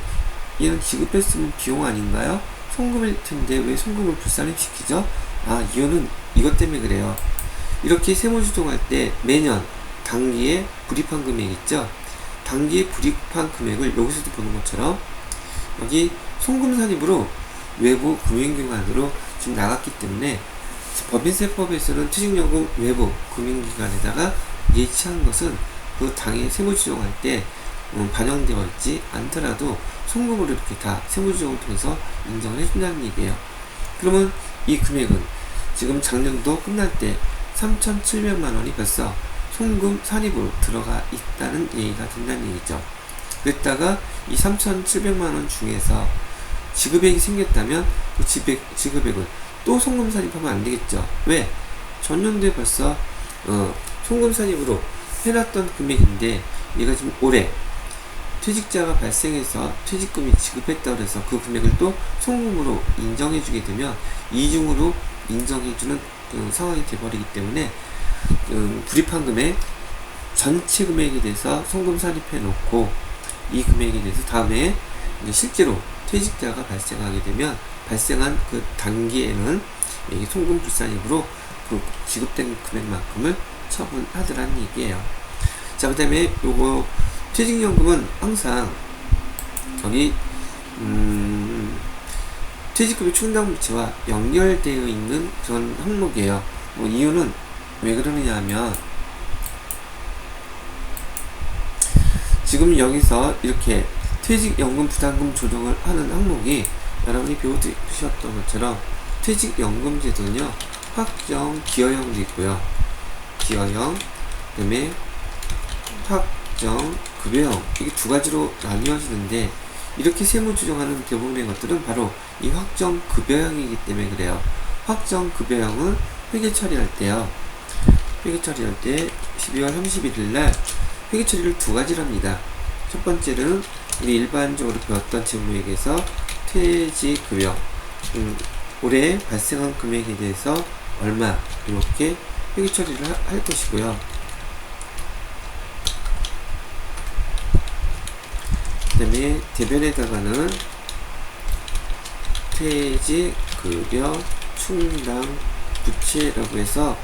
얘는 지급했으면 비용 아닌가요? 송금일 텐데 왜 송금을 불산입시키죠? 이유는 이것 때문에 그래요. 이렇게 세무조정할 때 매년 당기에 불입한 금액 있죠? 당기에 불입한 금액을 여기서도 보는 것처럼 여기 송금산입으로 외부 금융기관으로 지금 나갔기 때문에 법인세법에서는 퇴직연금 외부 금융기관에다가 예치한 것은 그 당해 세무조정할 때 반영되어 있지 않더라도 송금으로 이렇게 다 세무조정을 통해서 인정을 해준다는 얘기예요. 그러면 이 금액은 지금 작년도 끝날 때 3,700만원이 벌써 송금 산입으로 들어가 있다는 얘기가 된다는 얘기죠. 그랬다가 이 3,700만원 중에서 지급액이 생겼다면 그 지급액을 또 송금 산입하면 안 되겠죠. 왜? 전년도에 벌써 송금 산입으로 해놨던 금액인데 얘가 지금 올해 퇴직자가 발생해서 퇴직금이 지급했다고 해서 그 금액을 또 송금으로 인정해주게 되면 이중으로 인정해주는 상황이 돼버리기 때문에 불입한 금액 전체 금액에 대해서 송금 산입해 놓고 이 금액에 대해서 다음에 이제 실제로 퇴직자가 발생하게 되면 발생한 그 단기에는 이 송금 불산입으로 그 지급된 금액만큼을 처분하더라는 얘기예요. 자, 그 다음에 요거 퇴직연금은 항상 여기 퇴직급여 충당부채와 연결되어 있는 그런 항목이에요. 이유는 왜 그러느냐 하면 지금 여기서 이렇게 퇴직연금 부담금 조정을 하는 항목이 여러분이 배우셨던 것처럼 퇴직연금 제도는요 확정 기여형도 있고요. 기여형, 그 다음에 확정 급여형, 이게 두 가지로 나뉘어지는데 이렇게 세무 조정하는 대부분의 것들은 바로 이 확정 급여형이기 때문에 그래요. 확정 급여형은 회계 처리할 때요. 회계 처리할 때 12월 31일 날 회계 처리를 두 가지로 합니다. 첫 번째는 우리 일반적으로 배웠던 재무회계에서 퇴직급여, 올해 발생한 금액에 대해서 얼마 이렇게 회계 처리를 할 것이고요. 그 다음에 대변에다가는 퇴직급여 충당 부채라고 해서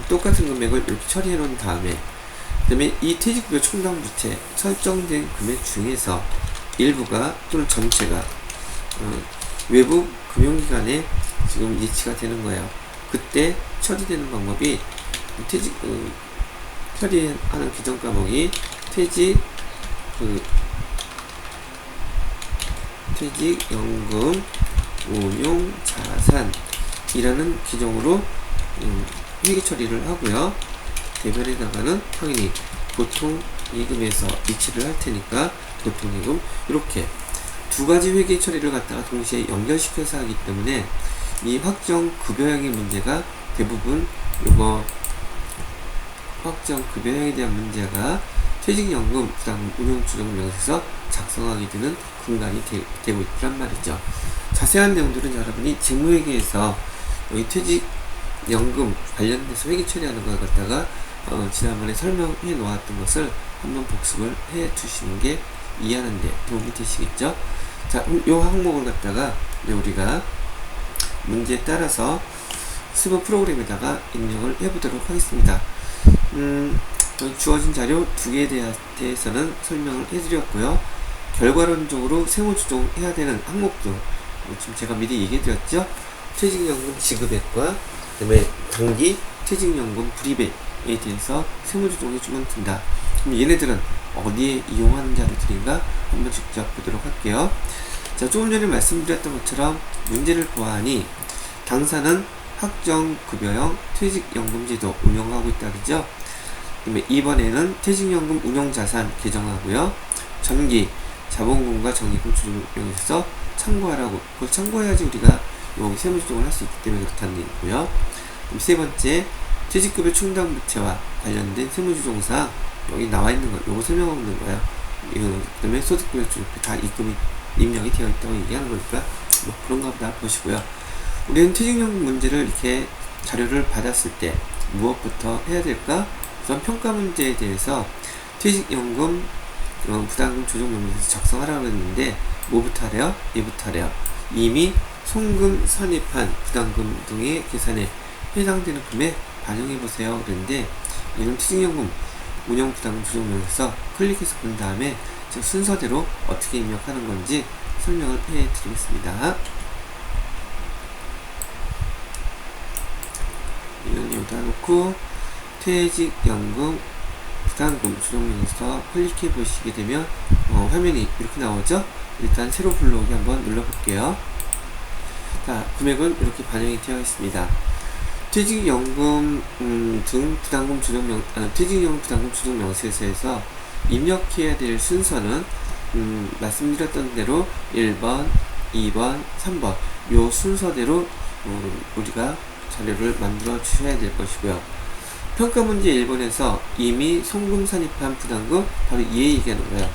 똑같은 금액을 이렇게 처리해 놓은 다음에 그 다음에 이 퇴직급여 충당 부채 설정된 금액 중에서 일부가 또는 전체가 외부 금융기관에 지금 예치가 되는 거예요. 그때 처리되는 방법이 처리하는 규정 과목이 퇴직연금 운용자산이라는 규정으로 회계 처리를 하고요. 대변에다가는 당연히 보통예금에서 이체를 할 테니까 보통예금 이렇게 두 가지 회계 처리를 갖다가 동시에 연결시켜서 하기 때문에 이 확정 급여형의 문제가 대부분 요거 확정 급여형에 대한 문제가 퇴직연금 부담금 운용조정명에서 작성하게 되는 근간이 되고 있단 말이죠. 자세한 내용들은 여러분이 재무회계에서 여기 퇴직연금 관련돼서 회계 처리하는 걸 갖다가 지난번에 설명해 놓았던 것을 한번 복습을 해 두시는 게 이해하는 데 도움이 되시겠죠. 자, 요 항목을 갖다가 우리가 문제에 따라서 스브 프로그램에다가 입력을 해 보도록 하겠습니다. 주어진 자료 두 개에 대해서는 설명을 해드렸고요. 결과론적으로 세무조정해야 되는 항목도 지금 제가 미리 얘기해 드렸죠. 퇴직연금 지급액과 그 다음에 단기 퇴직연금 불입액에 대해서 세무조정해 주면 된다. 그럼 얘네들은 어디에 이용하는 자료들인가 한번 직접 보도록 할게요. 자, 조금 전에 말씀드렸던 것처럼 문제를 보아하니 당사는 확정급여형 퇴직연금제도 운영하고 있다 그죠? 이번에는 퇴직연금 운용자산 개정하고요. 전기 자본금과 적립금 조정명에서 참고하라고, 그걸 참고해야지 우리가 여기 세무조정을 할 수 있기 때문에 그렇다는 얘기고요. 세 번째, 퇴직급여 충당부채와 관련된 세무조정사항 여기 나와 있는 거, 요거 설명하고 있는 거예요. 그 다음에 소득급여 조정표 다 입금이 입력이 되어 있다고 얘기하는 거니까 뭐 그런가 보다 보시고요. 우리는 퇴직연금 문제를 이렇게 자료를 받았을 때 무엇부터 해야 될까? 우선 평가 문제에 대해서 퇴직연금 부담금 조정 명령에서 작성하라고 했는데 뭐부터 하래요? 얘부터 하래요. 이미 송금, 선입한 부담금 등의 계산에 해당되는 금액 반영해보세요. 그런데 이는 퇴직연금 운영부담금 조정명에서 클릭해서 본 다음에 즉 순서대로 어떻게 입력하는 건지 설명을 해드리겠습니다. 이건 여기다 놓고 퇴직연금 부담금 조정명에서 클릭해 보시게 되면 화면이 이렇게 나오죠. 일단 새로 불러오기 한번 눌러볼게요. 자, 금액은 이렇게 반영이 되어 있습니다. 퇴직연금 등 부담금 조정 퇴직연금 부담금 조정 명세서에서 입력해야 될 순서는 말씀드렸던 대로 1번, 2번, 3번 요 순서대로 우리가 자료를 만들어 주셔야 될 것이고요. 평가 문제 1번에서 이미 송금 산입한 부담금 바로 얘 얘기하는 거예요.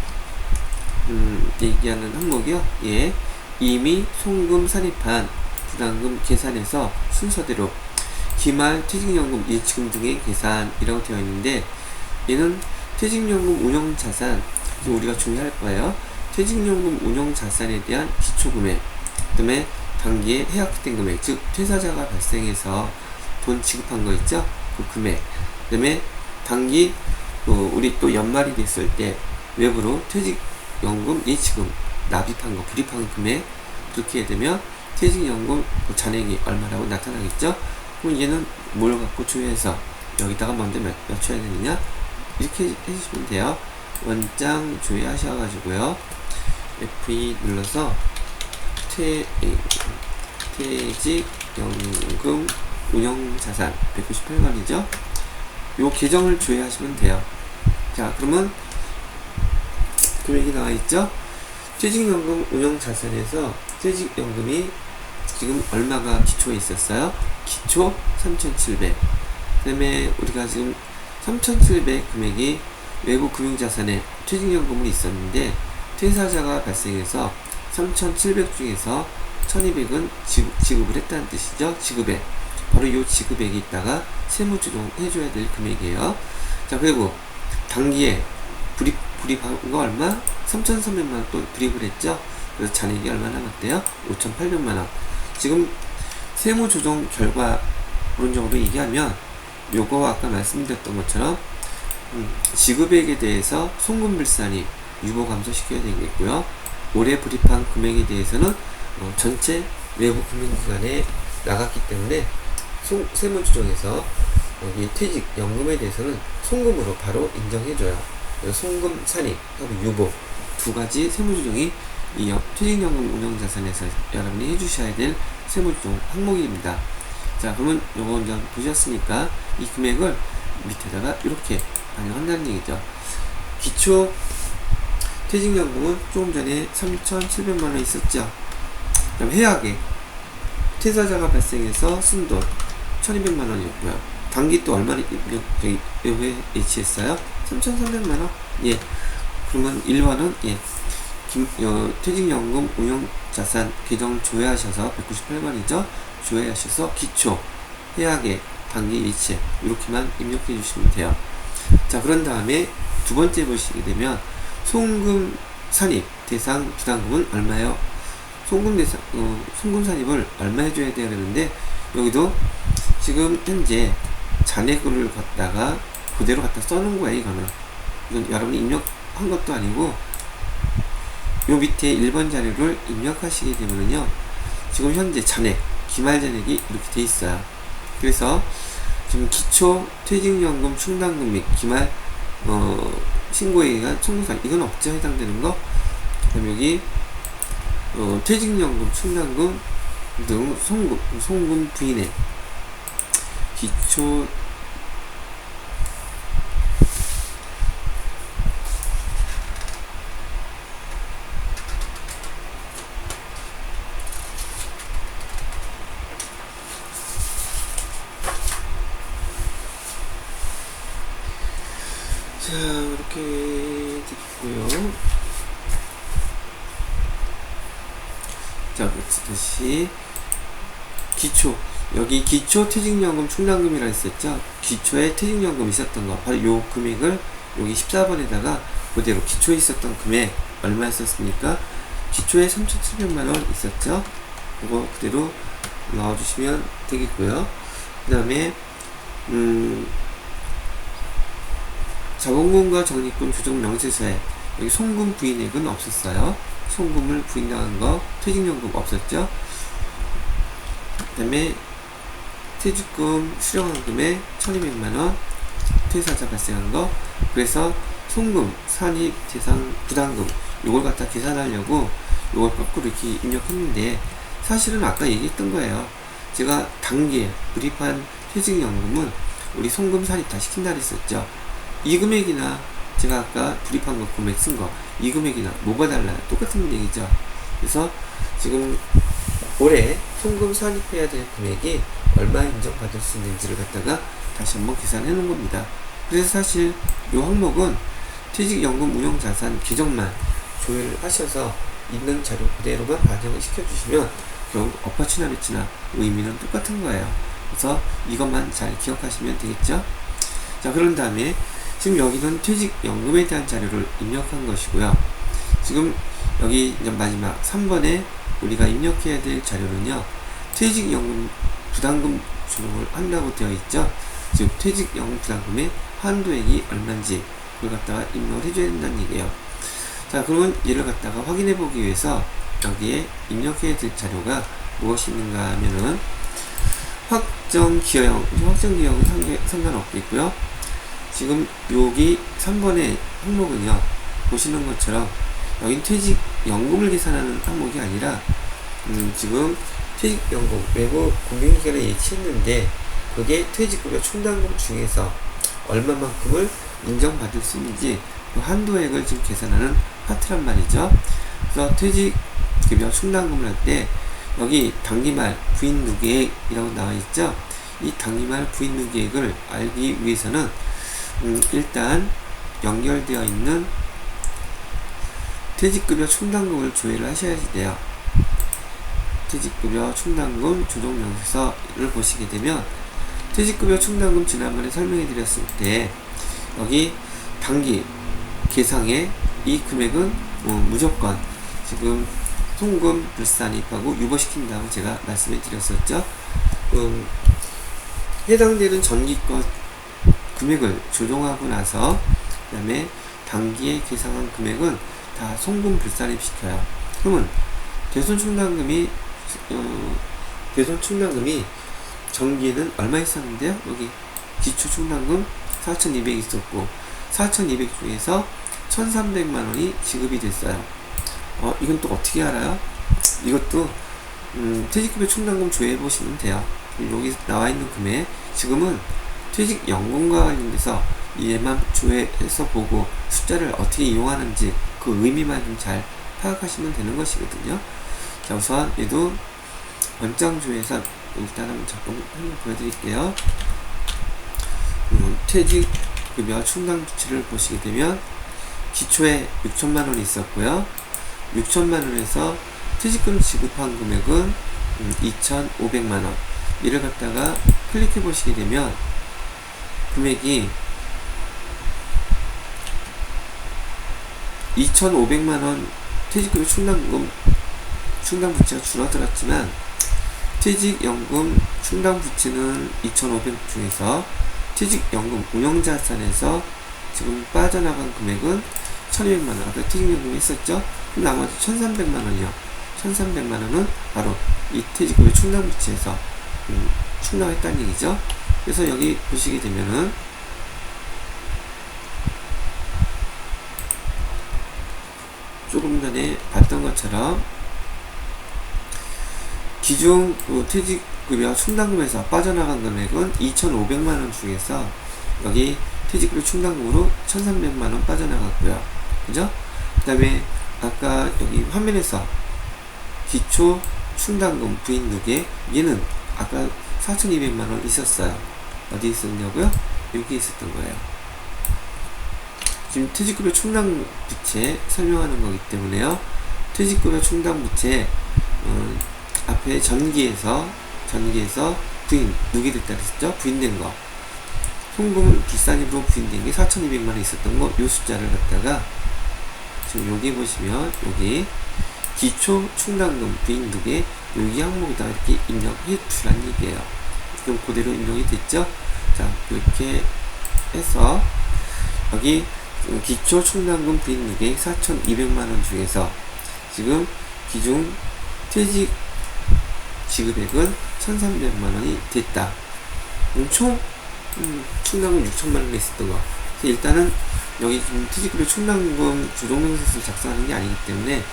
얘기하는 항목이요. 예. 이미 송금 산입한 부담금 계산에서 순서대로 기말 퇴직연금 예치금 등의 계산이라고 되어 있는데 얘는 퇴직연금 운용자산 우리가 중요할 거예요. 퇴직연금 운용자산에 대한 기초금액 그 다음에 단기에 해약된 금액 즉 퇴사자가 발생해서 돈 지급한 거 있죠? 그 금액 그 다음에 단기 우리 또 연말이 됐을 때 외부로 퇴직연금 예치금 납입한 거 불입한 금액 그렇게 되면 퇴직연금 잔액이 얼마라고 나타나겠죠? 그럼 얘는 뭘 갖고 조회해서 여기다가 먼저 맞춰야 되느냐 이렇게 해주시면 돼요. 원장 조회하셔가지고요 F2 눌러서 퇴직연금 운영자산 198번이죠. 요 계정을 조회하시면 돼요. 자, 그러면 금액이 나와있죠. 퇴직연금 운영자산에서 퇴직연금이 지금 얼마가 기초에 있었어요? 기초 3,700. 그 다음에 우리가 지금 3,700 금액이 외부 금융자산에 퇴직연금이 있었는데 퇴사자가 발생해서 3,700 중에서 1,200은 지급을 했다는 뜻이죠. 지급액. 바로 이 지급액이 있다가 세무조정 해줘야 될 금액이에요. 자, 그리고 단기에 불입한 거 얼마? 3,300만원 또 불입을 했죠. 그래서 잔액이 얼마 남았대요? 5,800만원. 지금 세무조정 결과론적으로 얘기하면 요거 아까 말씀드렸던 것처럼 지급액에 대해서 송금불산이 유보 감소시켜야 되겠고요. 올해 불입한 금액에 대해서는 전체 외부 금융기관에 나갔기 때문에 세무조정에서 여기 퇴직연금에 대해서는 송금으로 바로 인정해줘요. 송금 산입하고 유보 두 가지 세무조정이 이 퇴직연금 운영자산에서 여러분이 해주셔야 될 세무조정 항목입니다. 자, 그러면 요거 이제 보셨으니까 이 금액을 밑에다가 이렇게 반영한다는 얘기죠. 기초 퇴직연금은 조금 전에 3,700만원 있었죠. 그다음 해약액 퇴사자가 발생해서 쓴 돈 1,200만원이었고요. 단기 또 얼마나 외부에 예치했어요? 3,300만원? 예. 그러면 1번은 예. 퇴직연금 운용자산 계정을 조회하셔서 198번이죠. 조회하셔서 기초, 해약액, 단기 예치 이렇게만 입력해 주시면 돼요. 자, 그런 다음에 두 번째 보시게 되면 송금 산입 대상 부담금은 얼마예요? 송금 산입을 얼마 해줘야 돼야 되는데 여기도 지금 현재 잔액을 갖다가 그대로 갖다 써놓은 거예요. 이건 여러분이 입력한 것도 아니고 요 밑에 1번 자료를 입력하시게 되면요 지금 현재 잔액 기말 잔액이 이렇게 돼 있어요. 그래서 지금 기초 퇴직연금 충당금 및 기말 신고에 의한 청구산 이건 없죠. 해당되는 거. 그다음 여기 퇴직연금 충당금 등 송금 부인액 기초 자, 이렇게 됐고요. 자, 다시 기초 여기 기초 퇴직연금 충당금이라 했었죠. 기초에 퇴직연금 있었던 거 바로 요 금액을 여기 14번에다가 그대로 기초에 있었던 금액 얼마 있었습니까? 기초에 3,700만원 있었죠. 그거 그대로 넣어주시면 되겠고요. 그 다음에 자본금과 적립금 조정 명세서에 여기 송금 부인액은 없었어요. 송금을 부인당한 거 퇴직연금 없었죠. 그 다음에 퇴직금 수령한 금액 1200만원 퇴사자 발생한 거, 그래서 송금, 산입, 대상, 부담금 요걸 갖다 계산하려고 요걸 거꾸로 이렇게 입력했는데, 사실은 아까 얘기했던 거예요. 제가 단기에 불입한 퇴직연금은 우리 송금 산입 다 시킨다 그랬었죠. 이 금액이나 제가 아까 불입한 거 금액 쓴 거 이 금액이나 뭐가 달라요? 똑같은 얘기죠. 그래서 지금 올해 송금 산입해야 될 금액이 얼마 인정받을 수 있는지를 갖다가 다시 한번 계산해 놓은 겁니다. 그래서 사실 이 항목은 퇴직연금 운용자산 계정만 조회를 하셔서 있는 자료 그대로만 반영을 시켜주시면 결국 업화치나 배치나 의미는 똑같은 거예요. 그래서 이것만 잘 기억하시면 되겠죠. 자, 그런 다음에 지금 여기는 퇴직연금에 대한 자료를 입력한 것이고요. 지금 여기 이제 마지막 3번에 우리가 입력해야 될 자료는요, 퇴직연금 부담금 조정을 한다고 되어 있죠. 즉 퇴직연금 부담금의 한도액이 얼마인지 그걸 갖다가 입력을 해줘야 된다는 얘기예요. 자, 그러면 얘를 갖다가 확인해 보기 위해서 여기에 입력해야 될 자료가 무엇이 있는가 하면은 확정기여형, 확정기여형은 상관없겠고요. 지금 여기 3번의 항목은요, 보시는 것처럼 여긴 퇴직연금을 계산하는 항목이 아니라 지금 퇴직연금 외부 공공기관에 예치했는데 그게 퇴직급여 충당금 중에서 얼마만큼을 인정받을 수 있는지 그 한도액을 지금 계산하는 파트란 말이죠. 그래서 퇴직급여 충당금을 할 때 여기 단기말 부인누계액이라고 나와 있죠. 이 단기말 부인누계액을 알기 위해서는 일단 연결되어 있는 퇴직급여 충당금을 조회를 하셔야지 돼요. 퇴직급여 충당금 조정명세서를 보시게 되면 퇴직급여 충당금 지난번에 설명해 드렸을 때 여기 단기 계상에 이 금액은 무조건 지금 송금 불산입하고 유보시킨다고 제가 말씀해 드렸었죠. 해당되는 전기권 금액을 조정하고 나서 그 다음에 단기에 계상한 금액은 다 송금 불산입시켜요. 그러면 대손충당금이 전기에는 얼마 있었는데요? 여기 기초충당금 4,200 있었고 4,200 중에서 1,300만원이 지급이 됐어요. 이건 또 어떻게 알아요? 이것도 퇴직급여 충당금 조회해 보시면 돼요. 여기 나와 있는 금액, 지금은 퇴직연금과 관련돼서 얘만 조회해서 보고 숫자를 어떻게 이용하는지 그 의미만 좀 잘 파악하시면 되는 것이거든요. 자, 우선 얘도 원장 조회에서 일단 한번 보여드릴게요. 퇴직급여 충당 조치를 보시게 되면 기초에 6천만원이 있었고요. 6천만원에서 퇴직금 지급한 금액은 2,500만원. 이를 갖다가 클릭해 보시게 되면 금액이 2,500만원 퇴직급여 충당 부채가 줄어들었지만 퇴직연금 충당 부채는 2,500 중에서 퇴직연금 운용자산에서 지금 빠져나간 금액은 1,200만원, 아까 퇴직연금 했었죠? 그럼 나머지 1,300만원이요. 1,300만원은 바로 이 퇴직급여 충당 부채에서 충당했다는 얘기죠. 그래서 여기 보시게 되면은 조금 전에 봤던 것처럼 기존 퇴직급여 충당금에서 빠져나간 금액은 2,500만원 중에서 여기 퇴직급여 충당금으로 1,300만원 빠져나갔고요. 그죠? 그 다음에 아까 여기 화면에서 기초 충당금 부인 누계, 얘는 아까 4,200만원 있었어요. 어디 있었냐고요? 여기 있었던 거예요. 지금 퇴직급여 충당 부채 설명하는 거기 때문에요. 퇴직급여 충당 부채 앞에 전기에서 부인 누계됐다 그랬죠? 부인된 거, 송금 불산입으로 부인된 게 4,200만원 있었던 거, 요 숫자를 갖다가 지금 여기 보시면 여기 기초 충당금 부인 누계 여기 항목에다 이렇게 입력해 주라는 얘기예요. 지금 그대로 입력이 됐죠? 자, 이렇게 해서 여기 기초 충당금 부인 무게 4,200만원 중에서 지금 기준 퇴직 지급액은 1,300만원이 됐다. 총 충당금 6천만원 있었던 거. 일단은 여기 지금 퇴직급여 충당금 조정명세서를 작성하는 게 아니기 때문에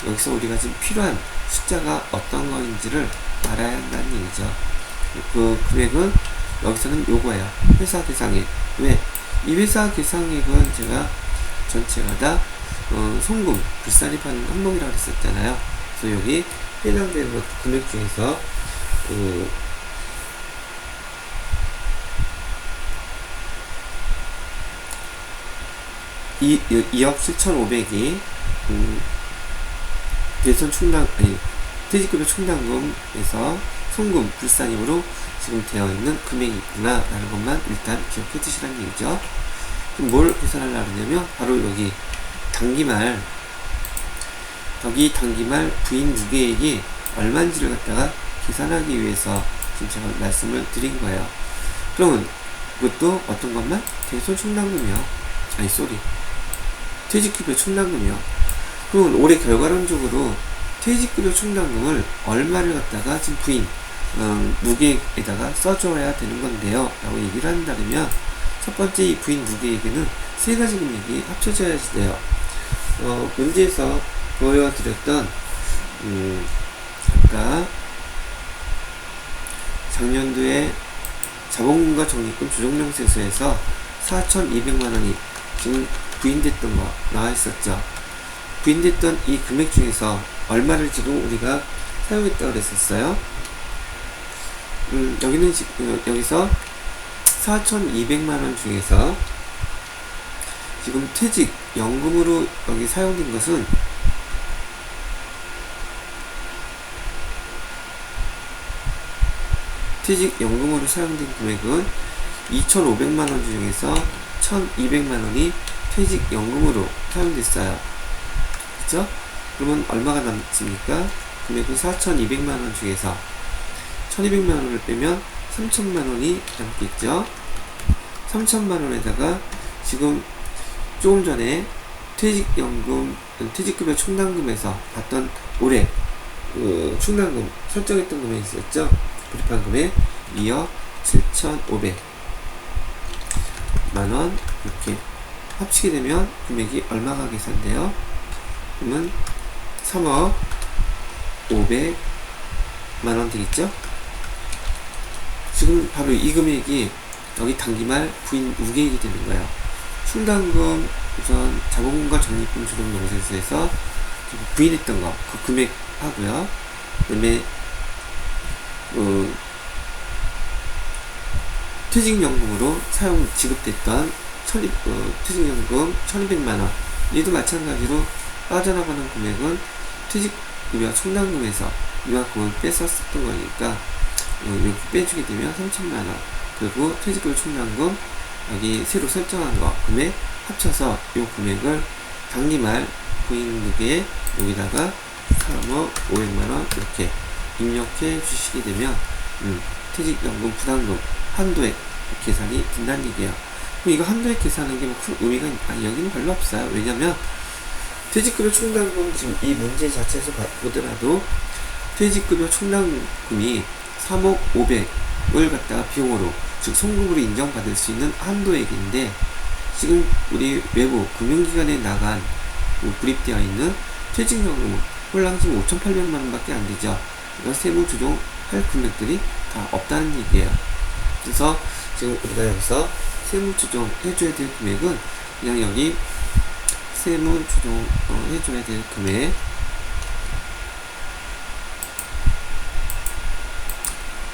여기서 우리가 지금 필요한 숫자가 어떤 거인지를 알아야 한다는 얘기죠. 그 금액은 여기서는 요거예요. 회사 계상액. 왜? 이 회사 계상액은 제가 전체가 다 송금, 불산입하는 항목이라고 했었잖아요. 그래서 여기 해당되는 금액 중에서 이 2억 7,500이 대손 충당 퇴직급여 충당금에서 송금 불산입으로 지금 되어 있는 금액이 있구나 라는 것만 일단 기억해 두시라는 얘기죠. 그럼 뭘 계산하려고 하냐면 바로 여기 단기말 부인 무게액이 얼마인지를 갖다가 계산하기 위해서 지금 제가 말씀을 드린 거예요. 그러면 이것도 어떤 것만? 대손 충당금이요. 퇴직급여 충당금이요. 그러면 올해 결과론적으로 퇴직급여 충당금을 얼마를 갖다가 지금 부인 무게에다가 써줘야 되는 건데요 라고 얘기를 한다면 첫 번째 이 부인 무게에게는 세 가지 금액이 합쳐져야지 돼요. 문제에서 보여드렸던 아까 작년도에 자본금과 적립금 조정명세서에서 4,200만원이 지금 부인됐던 거 나와 있었죠. 부인됐던 이 금액 중에서 얼마를 지금 우리가 사용했다고 그랬었어요. 여기는 여기서 4,200만원 중에서 지금 퇴직연금으로 여기 사용된 것은 퇴직연금으로 사용된 금액은 2,500만원 중에서 1,200만원이 퇴직연금으로 사용됐어요. 그쵸? 그러면 얼마가 남습니까? 금액은 4,200만원 중에서 1,200만원을 빼면 3,000만원이 남겠죠? 3,000만원에다가 지금 조금 전에 퇴직급여 충당금에서 봤던 올해 충당금 설정했던 금액이 있었죠? 불입한 금액 2억 7,500만원 이렇게 합치게 되면 금액이 얼마가 계산돼요? 그러면 3억 500만원 되겠죠? 지금 바로 이 금액이 여기 단기말 부인 무게액이 되는 거예요. 충당금 우선 자본금과 적립금 조정명세서에서 부인했던 거 그 금액 하고요. 그 다음에 퇴직연금으로 지급됐던 퇴직연금 1,200만원 얘도 마찬가지로 빠져나가는 금액은 퇴직급여 충당금에서 이만큼을 뺐었던 거니까 이렇게 빼주게 되면 3,000만원 그리고 퇴직급여 충당금 여기 새로 설정한 거 금액 합쳐서 이 금액을 단기말 부인 무게 여기다가 3억 500만원 이렇게 입력해 주시게 되면 퇴직연금 부담금 한도액 계산이 된다는 얘기예요. 그럼 이거 한도액 계산하는 게 뭐 큰 의미가 여기는 별로 없어요. 왜냐면 퇴직급여 충당금 지금 이 문제 자체에서 보더라도 퇴직급여 충당금이 3억 500을 갖다가 비용으로 즉 송금으로 인정받을 수 있는 한도액인데 지금 우리 외부 금융기관에 나간 불입되어 있는 퇴직연금은 홀랑 지금 5,800만원 밖에 안 되죠. 그러니까 세무 조정할 금액들이 다 없다는 얘기예요. 그래서 지금 우리가 여기서 세무 조정 해줘야 될 금액은 그냥 여기 세무 조정 해줘야 될 금액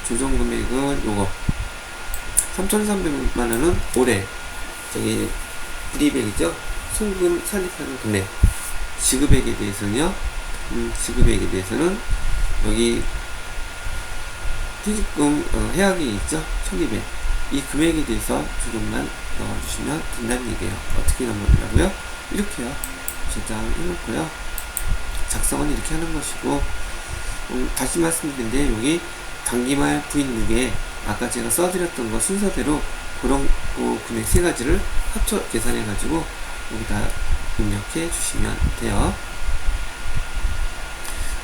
조정 금액은 요거 3,300만원은 올해 저기 불이백이죠. 송금 산입하는 금액 지급액에 대해서는요. 지급액에 대해서는 여기 퇴직금 해약이 있죠. 1,200 이 금액에 대해서 조금만 넣어주시면 된다는 얘기예요. 어떻게 넣는다고요? 이렇게요. 저장해 놓고요. 작성은 이렇게 하는 것이고 다시 말씀드린데 여기 단기말 부인룩에 아까 제가 써드렸던 거 순서대로 그런 금액 세 가지를 합쳐 계산해 가지고 여기다 입력해 주시면 돼요.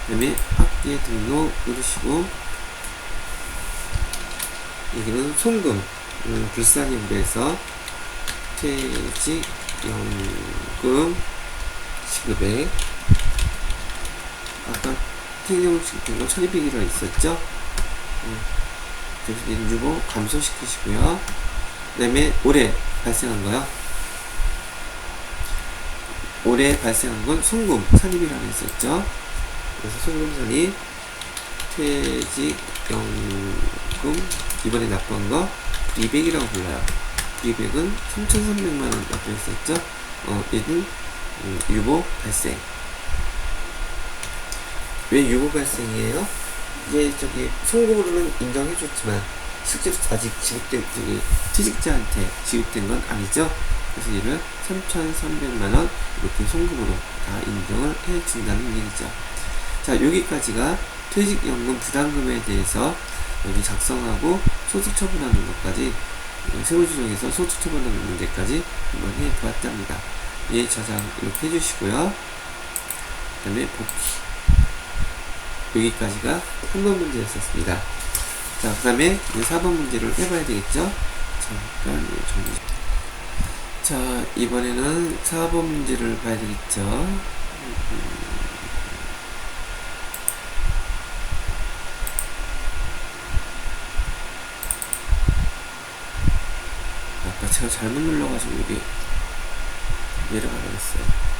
그 다음에 학계 등록 누르시고 여기는 송금 불산임부에서 퇴직연금 지급액 아까 퇴직연금 지급액은 1200이라고 있었죠. 그래서 유보 감소시키시고요. 그 다음에 올해 발생한 거요. 올해 발생한 건 송금 선입이라고 했었죠. 그래서 송금 선입 퇴직연금 이번에 납부한 거 200이라고 불러요. 200은 3,300만원 납부했었죠. 얘는 유보 발생. 왜 유보 발생이에요? 이게 송금으로는 인정해줬지만 실제로 아직 퇴직자한테 지급된 건 아니죠. 그래서 얘를 3,300만원 이렇게 송금으로 다 인정을 해준다는 얘기죠. 자, 여기까지가 퇴직연금 부담금에 대해서 여기 작성하고 소득 처분하는 것까지 세무조정에서 소득 처분하는 문제까지 한번 해보았답니다. 예, 저장 이렇게 해주시고요. 그 다음에 복귀. 여기까지가 3번 문제였었습니다. 자, 그 다음에 4번 문제를 해봐야 되겠죠? 잠깐 정리. 자, 이번에는 4번 문제를 봐야 되겠죠? 아까 제가 잘못 눌러가지고 여기 내려가 버렸어요.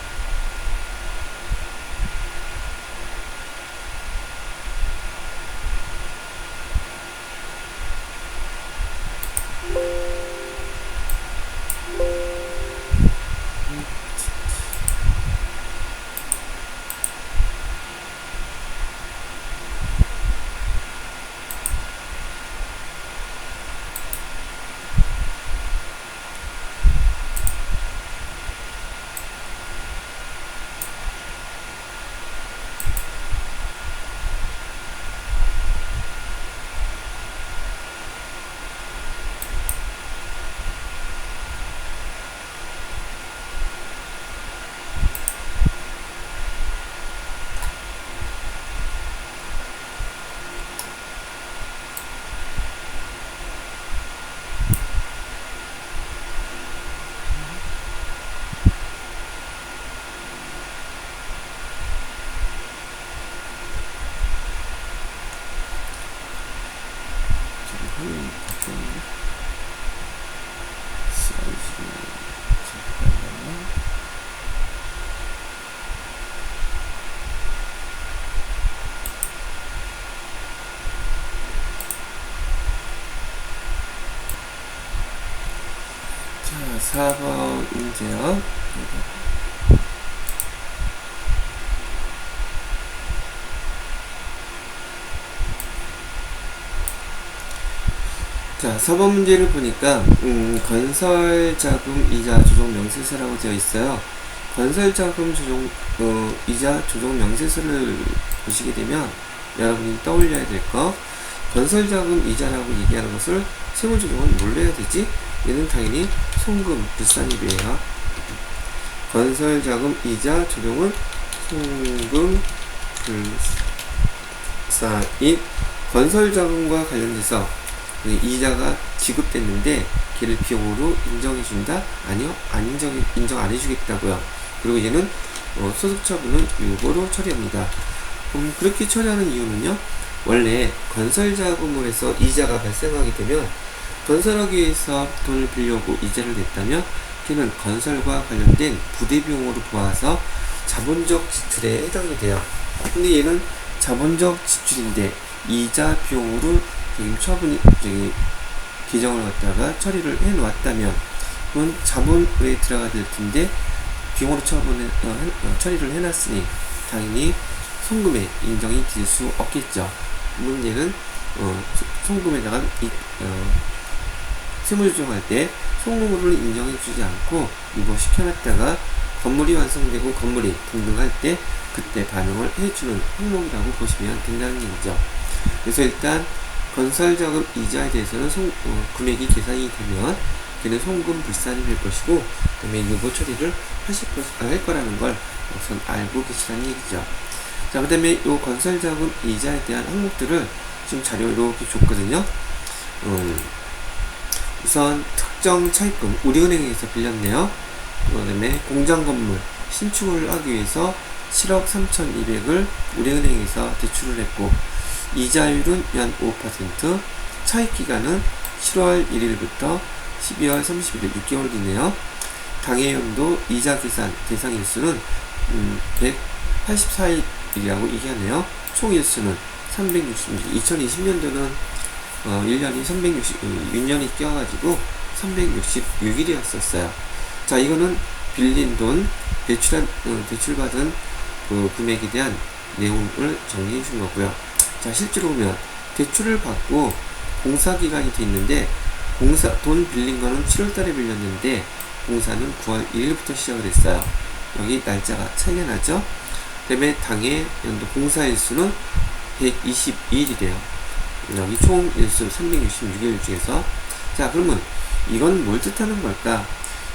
자, 4번 문제요. 자, 4번 문제를 보니까 건설자금 이자 조정 명세서라고 되어 있어요. 건설자금 조정 이자 조정 명세서를 보시게 되면 여러분이 떠올려야 될 거, 건설자금 이자라고 얘기하는 것을 세무조정은 뭘로 해야 되지? 얘는 당연히 송금 불산입이에요. 건설자금 이자 조정은 송금 불산입. 건설자금과 관련돼서 이자가 지급됐는데 걔를 비용으로 인정해준다? 아니요, 인정 안 해주겠다고요. 그리고 얘는 소득처분은 유보로 처리합니다. 그렇게 처리하는 이유는요, 원래 건설자금을 해서 이자가 발생하게 되면 건설하기 위해서 돈을 빌려고 이자를 냈다면 걔는 건설과 관련된 부대비용으로 보아서 자본적 지출에 해당이 돼요. 근데 얘는 자본적 지출인데 이자 비용으로 지금 계정을 갖다가 처리를 해 놓았다면 그건 자본에 들어가야 될 텐데 비용으로 처리를 해 놨으니 당연히 송금에 인정이 될 수 없겠죠. 문제는 송금에다가 세무조정할 때 송금으로는 인정해 주지 않고 이거 시켜놨다가 건물이 완성되고 건물이 등등할 때 그때 반영을 해주는 항목이라고 보시면 된다는 얘기죠. 그래서 일단 건설자금 이자에 대해서는 금액이 계산이 되면 걔는 송금 불산이 될 것이고, 그다음에 유보 처리를 할 거라는 걸 우선 알고 계시라는 얘기죠. 자, 그 다음에 요 건설자금 이자에 대한 항목들을 지금 자료 이렇게 줬거든요. 우선 특정 차입금 우리은행에서 빌렸네요. 그 다음에 공장 건물 신축을 하기 위해서 7억 3,200을 우리은행에서 대출을 했고, 이자율은 연 5%, 차입기간은 7월 1일부터 12월 31일 6개월이네요. 당해연도 이자 계산 대상 일수는 184일이라고 얘기하네요. 총 일수는 366. 2020년도는 1년이 366년이 껴가지고 366일이었었어요. 자, 이거는 빌린 돈, 대출받은 그 금액에 대한 내용을 정리해 준 거고요. 자, 실제로 보면 대출을 받고 공사 기간이 돼 있는데, 돈 빌린 거는 7월달에 빌렸는데 공사는 9월 1일부터 시작을 했어요. 여기 날짜가 차이가 나죠? 그 다음에 당해 연도 공사 일수는 122일이래요. 여기 총 일수 366일 중에서. 자, 그러면 이건 뭘 뜻하는 걸까?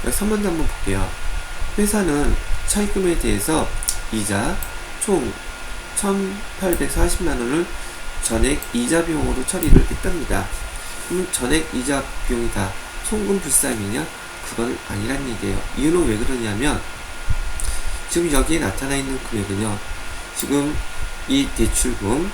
여기 3번도 한번 볼게요. 회사는 차입금에 대해서 이자 총 1,840만원을 전액 이자 비용으로 처리를 했답니다. 그럼 전액 이자 비용이 다 송금 불사이냐? 그건 아니란 얘기예요. 이유는 왜 그러냐면, 지금 여기에 나타나 있는 금액은요, 지금 이 대출금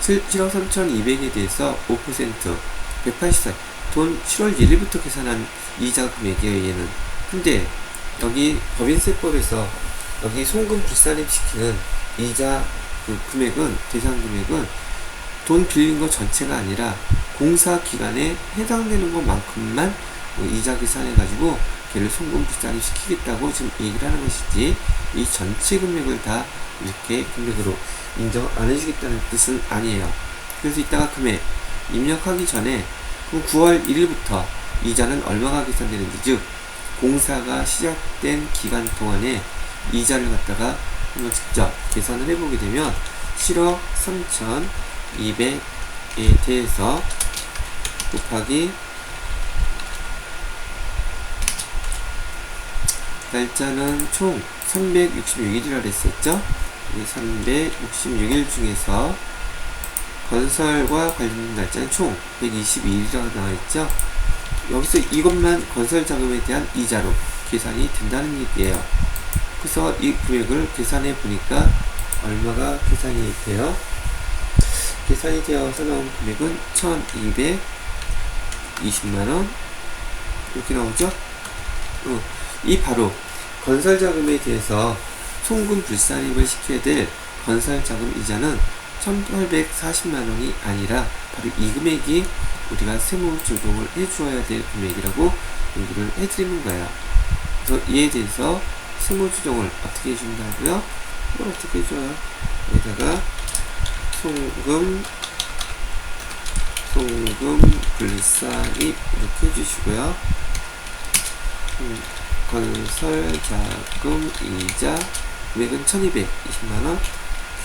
7억 3,200에 대해서 5% 184, 돈 7월 1일부터 계산한 이자 금액이에요, 얘는. 근데 여기 법인세법에서 여기 송금 불산입 시키는 이자 그 금액은, 대상 금액은 돈 빌린 거 전체가 아니라 공사 기간에 해당되는 것만큼만 이자 계산해가지고 걔를 송금 불산입 시키겠다고 지금 얘기를 하는 것이지, 이 전체 금액을 다 이렇게 금액으로 인정 안 해주겠다는 뜻은 아니에요. 그래서 이따가 금액 입력하기 전에 9월 1일부터 이자는 얼마가 계산되는지, 즉 공사가 시작된 기간 동안에 이자를 갖다가 한번 직접 계산을 해보게 되면 7억 3,200에 대해서 곱하기 날짜는 총 366일이라 그랬었죠. 이 366일 중에서 건설과 관련된 날짜는 총 122일이라고 나와있죠. 여기서 이것만 건설 자금에 대한 이자로 계산이 된다는 얘기예요. 그래서 이 금액을 계산해 보니까 얼마가 계산이 돼요? 계산이 되어서 나온 금액은 1,220만원 이렇게 나오죠. 이 바로 건설 자금에 대해서 송금 불산입을 시켜야 될 건설 자금 이자는 1,840만원이 아니라 바로 이 금액이 우리가 세무 조정을 해주어야 될 금액이라고 얘기를 해드리는 거예요. 그래서 이에 대해서 세무 조정을 어떻게 해준다고요? 이걸 어떻게 해줘요? 여기다가 송금 불산입 이렇게 해주시고요. 건설 자금 이자 금액은 1,220만원,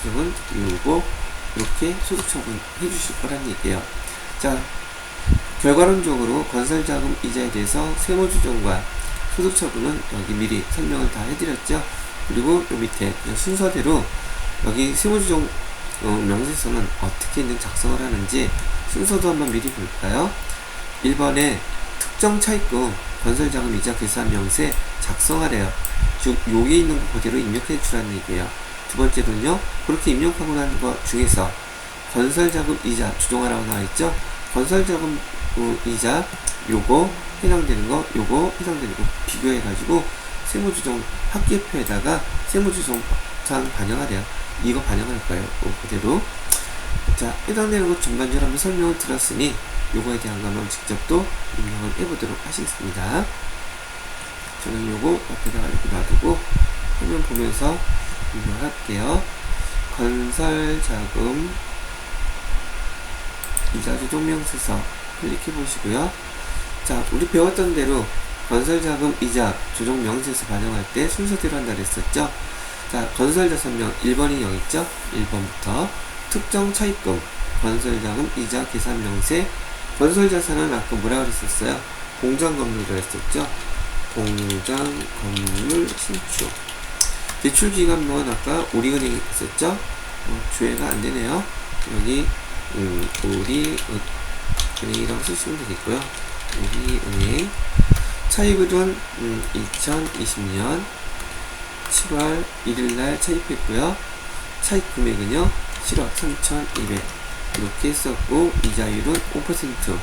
규정은 유보, 이렇게 소득 처분 해주실 거란 얘기예요. 자, 결과론적으로 건설 자금 이자에 대해서 세무조정과 소득 처분은 여기 미리 설명을 다 해드렸죠. 그리고 요 밑에 순서대로 여기 세무조정 명세서는 어떻게 있는 작성을 하는지 순서도 한번 미리 볼까요? 1번에 특정 차입금 건설자금 이자 계산 명세 작성하래요. 즉 여기에 있는 거 그대로 입력해 주라는 얘기예요. 두 번째로는요, 그렇게 입력하고 난 것 중에서 건설자금 이자 조정하라고 나와있죠. 건설자금 이자 요거 해당되는 거, 요거 해당되는 거 비교해 가지고 세무조정 합계표에다가 세무조정상 반영하래요. 이거 반영할 거예요. 그대로. 자, 해당되는 것 전반적으로 한번 설명을 드렸으니 요거에 대한 거는 직접 또 입력을 해보도록 하시겠습니다. 저는 요거 옆에다가 이렇게 놔두고 화면 보면서 입력할게요. 건설자금 이자 조정 명세서 클릭해 보시고요. 자, 우리 배웠던 대로 건설자금 이자 조정 명세서 반영할 때 순서대로 한다 그랬었죠. 자, 건설자산명 1번이 여기 있죠. 1번부터 특정 차입금, 건설자금 이자 계산 명세. 건설자산은 아까 뭐라 그랬었어요? 공장건물이라 했었죠. 공장건물 신축. 대출기간은 아까 우리은행이 있었죠. 조회가 안되네요. 여기 우리은행이라고 쓰시면 되겠고요. 우리은행. 차입은 2020년 7월 1일날 차입했고요. 차입 금액은요 7억 3,200 이렇게 했었고, 이자율은 5%.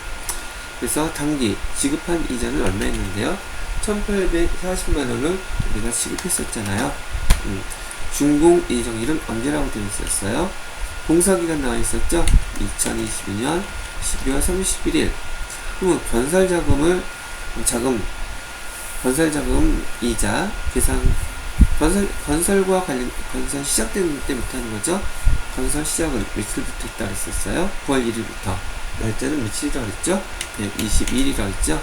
그래서 당기 지급한 이자는 얼마였는데요? 1,840만원을 우리가 지급했었잖아요. 준공 예정일은 언제라고 되어 있었어요? 공사기간 나와 있었죠? 2022년 12월 31일. 그러면 건설자금 이자 계산, 건설과 관련, 건설 시작되는 때부터 하는 거죠. 건설 시작은 며칠부터 있다 그랬었어요? 9월 1일부터. 날짜는 며칠이라고 했죠? 122일이라고 했죠?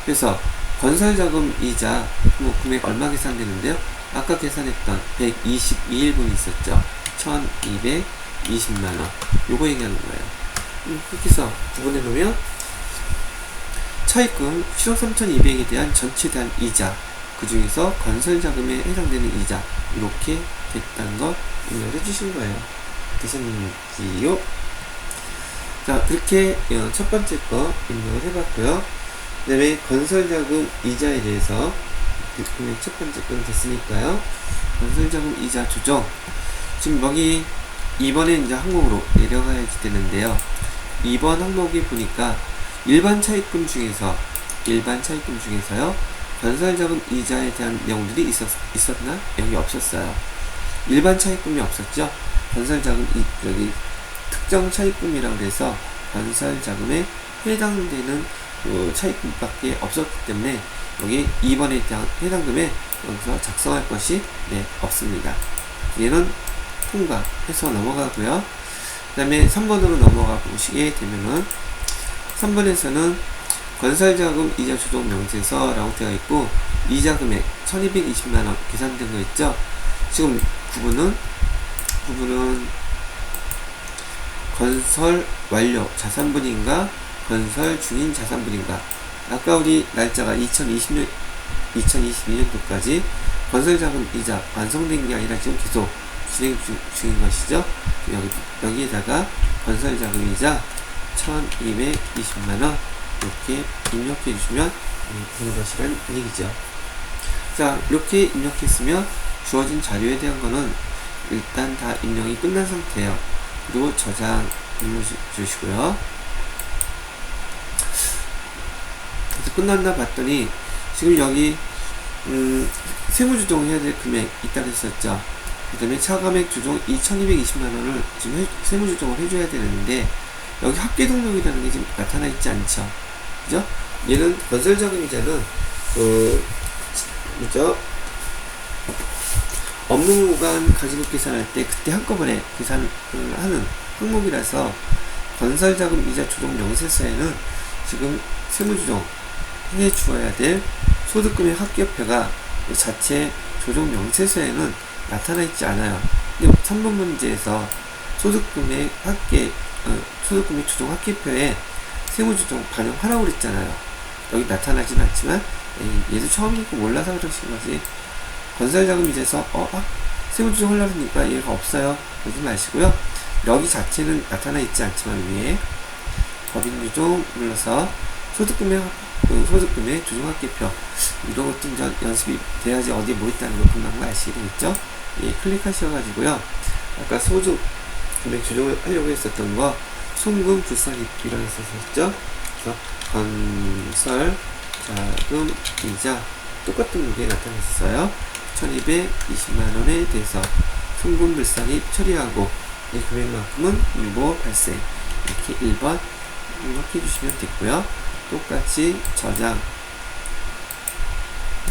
그래서 건설자금 이자 금액 얼마 계산되는데요? 아까 계산했던 122일분이 있었죠? 1220만원. 요거 얘기하는 거예요. 그렇게 해서 구분해 놓으면 차입금 7억 3,200에 대한 전체에 대한 이자, 그 중에서 건설자금에 해당되는 이자, 이렇게 됐다는 거 입력해 주신 거예요. 되셨는지요? 자, 그렇게 첫 번째 거 입력을 해봤고요. 그 다음에 건설자금 이자에 대해서 첫 번째 거는 됐으니까요. 건설자금 이자 조정. 지금 여기 2번에 이제 항목으로 내려가야지 되는데요. 2번 항목에 보니까 일반 차입금 중에서요, 건설자금 이자에 대한 내용들이 있었나? 여기 없었어요. 일반 차입금이 없었죠? 건설자금, 여기 특정 차입금이라고 해서 건설자금에 해당되는 차입금밖에 없었기 때문에 여기 2번에 대한 해당금에 여기서 작성할 것이 없습니다. 얘는 통과해서 넘어가고요. 그 다음에 3번으로 넘어가 보시게 되면은 3번에서는 건설자금 이자 조정 명세서라고 되어 있고, 이자 금액 1220만원 계산된 거 있죠. 지금 구분은 건설 완료 자산분인가 건설 중인 자산분인가. 아까 우리 날짜가 2022년도까지 건설자금 이자 완성된 게 아니라 지금 계속 진행 중인 것이죠. 여기에다가 건설자금 이자 1220만원 이렇게 입력해 주시면 되는 것이란 얘기죠. 자, 이렇게 입력했으면 주어진 자료에 대한 거는 일단 다 입력이 끝난 상태예요. 그리고 저장 눌러 주시고요. 그래서 끝났나 봤더니 지금 여기 세무조정 해야 될 금액 있다고 했었죠. 그 다음에 차감액 조정 2220만원을 지금 세무조정을 해줘야 되는데, 여기 합계등록이라는 게 지금 나타나 있지 않죠. 그죠? 얘는 건설자금이자는 업무간 가지급 계산할 때 그때 한꺼번에 계산을 하는 항목이라서, 건설자금 이자 조정 명세서에는 지금 세무조정 해 주어야 될 소득금액 합계표가 자체 조정 명세서에는 나타나 있지 않아요. 근데 3번 문제에서 소득금액 조정 합계표에 세무조정 반영하라고 그랬잖아요. 여기 나타나진 않지만 얘도 처음 읽고 몰라서 그러신 거지. 건설자금 이자에서 세무조정 하려고 하니까 얘가 없어요. 그러지 마시고요. 여기 자체는 나타나 있지 않지만 위에 법인유종 눌러서 소득금액 조정 합계표, 이런 것도 이제 연습이 돼야지 어디에 뭐 있다는 걸 금방 아시게 되겠죠. 예, 클릭하셔가지고요. 아까 소득 금액 조정을 하려고 했었던 거 송금 불산입이라고 했었죠. 그래서 건설 자금 이자 똑같은 게 나타났어요. 1220만원에 대해서 송금 불산입 처리하고 이 금액만큼은 유보 발생, 이렇게 1번 이렇게 해주시면 됐고요. 똑같이 저장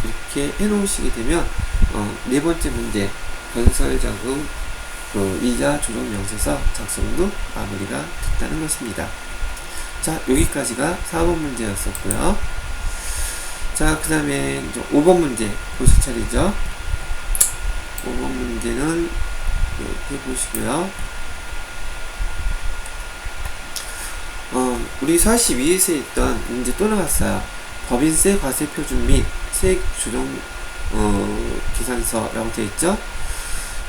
이렇게 해놓으시게 되면 네 번째 문제 건설자금 이자 조정 명세서 작성도 마무리가 됐다는 것입니다. 자, 여기까지가 4번 문제였었고요. 자, 그 다음에 5번 문제 보실 차례죠. 5번 문제는 이렇게 보시고요. 우리 42에서 있던 문제 또 나왔어요. 법인세 과세 표준 및 세액 조정 계산서라고 되어 있죠.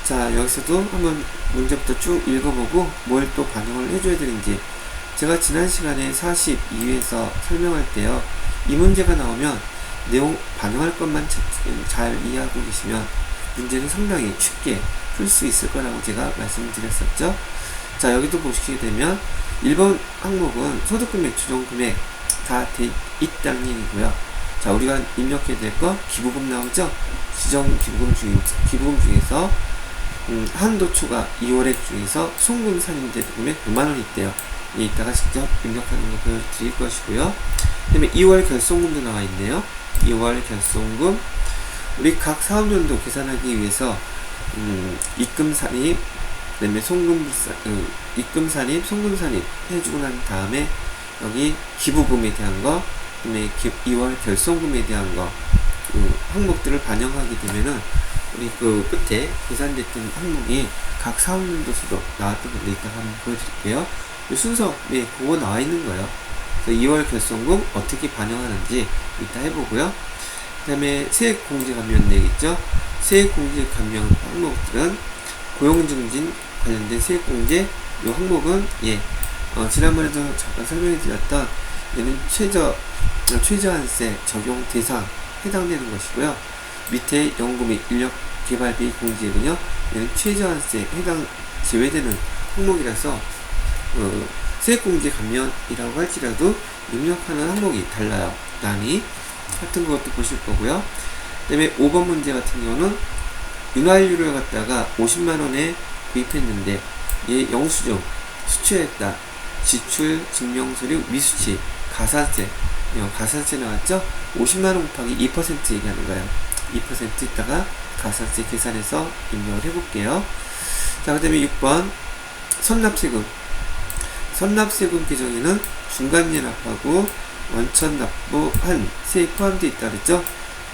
자, 여기서도 한번 문제부터 쭉 읽어보고 뭘 또 반영을 해줘야 되는지, 제가 지난 시간에 42회에서 설명할 때요, 이 문제가 나오면 내용 반영할 것만 잘 이해하고 계시면 문제는 상당히 쉽게 풀 수 있을 거라고 제가 말씀을 드렸었죠. 자, 여기도 보시게 되면 1번 항목은 소득금액, 조정금액 다 돼 있다는 얘기고요. 자, 우리가 입력해야 될 거 기부금 나오죠. 지정기부금 중에서 한도 초과 2월액 중에서 송금 산입제 금액 5만원 있대요. 이따가 직접 입력하는 거 보여드릴 것이고요. 그 다음에 2월 결손금도 나와 있네요. 2월 결손금, 우리 각 사업연도 계산하기 위해서 입금 산입, 그 다음에 입금 산입, 송금 산입 해주고 난 다음에 여기 기부금에 대한 거, 그 다음에 2월 결손금에 대한 거, 항목들을 반영하게 되면은 우리 그 끝에 계산됐던 항목이 각 사업연도수도 나왔던 건데 이따가 한번 보여드릴게요. 순서, 그거 나와 있는 거예요. 그래서 2월 결손금 어떻게 반영하는지 이따 해보고요. 그 다음에 세액공제 감면 내겠죠. 세액공제 감면 항목들은 고용증진 관련된 세액공제, 이 항목은 지난번에도 잠깐 설명해 드렸던 얘는 최저한세 적용 대상 해당되는 것이고요. 밑에 연구 및 인력 개발비 공제는요, 얘는 최저한세 해당 제외되는 항목이라서 세액공제 감면이라고 할지라도 입력하는 항목이 달라요. 단위 같은 것도 보실 거고요. 그 다음에 5번 문제 같은 경우는 윤활유를 갖다가 50만원에 구입했는데 얘 영수증 수취했다, 지출 증명서류 미수치, 가산세 나왔죠. 50만원 곱하기 2% 얘기하는 거예요. 2% 있다가 가산세 계산해서 입력을 해볼게요. 자, 그 다음에 6번 선납세금 규정에는 중간예납하고 원천 납부한 세액 포함되어 있다 그랬죠.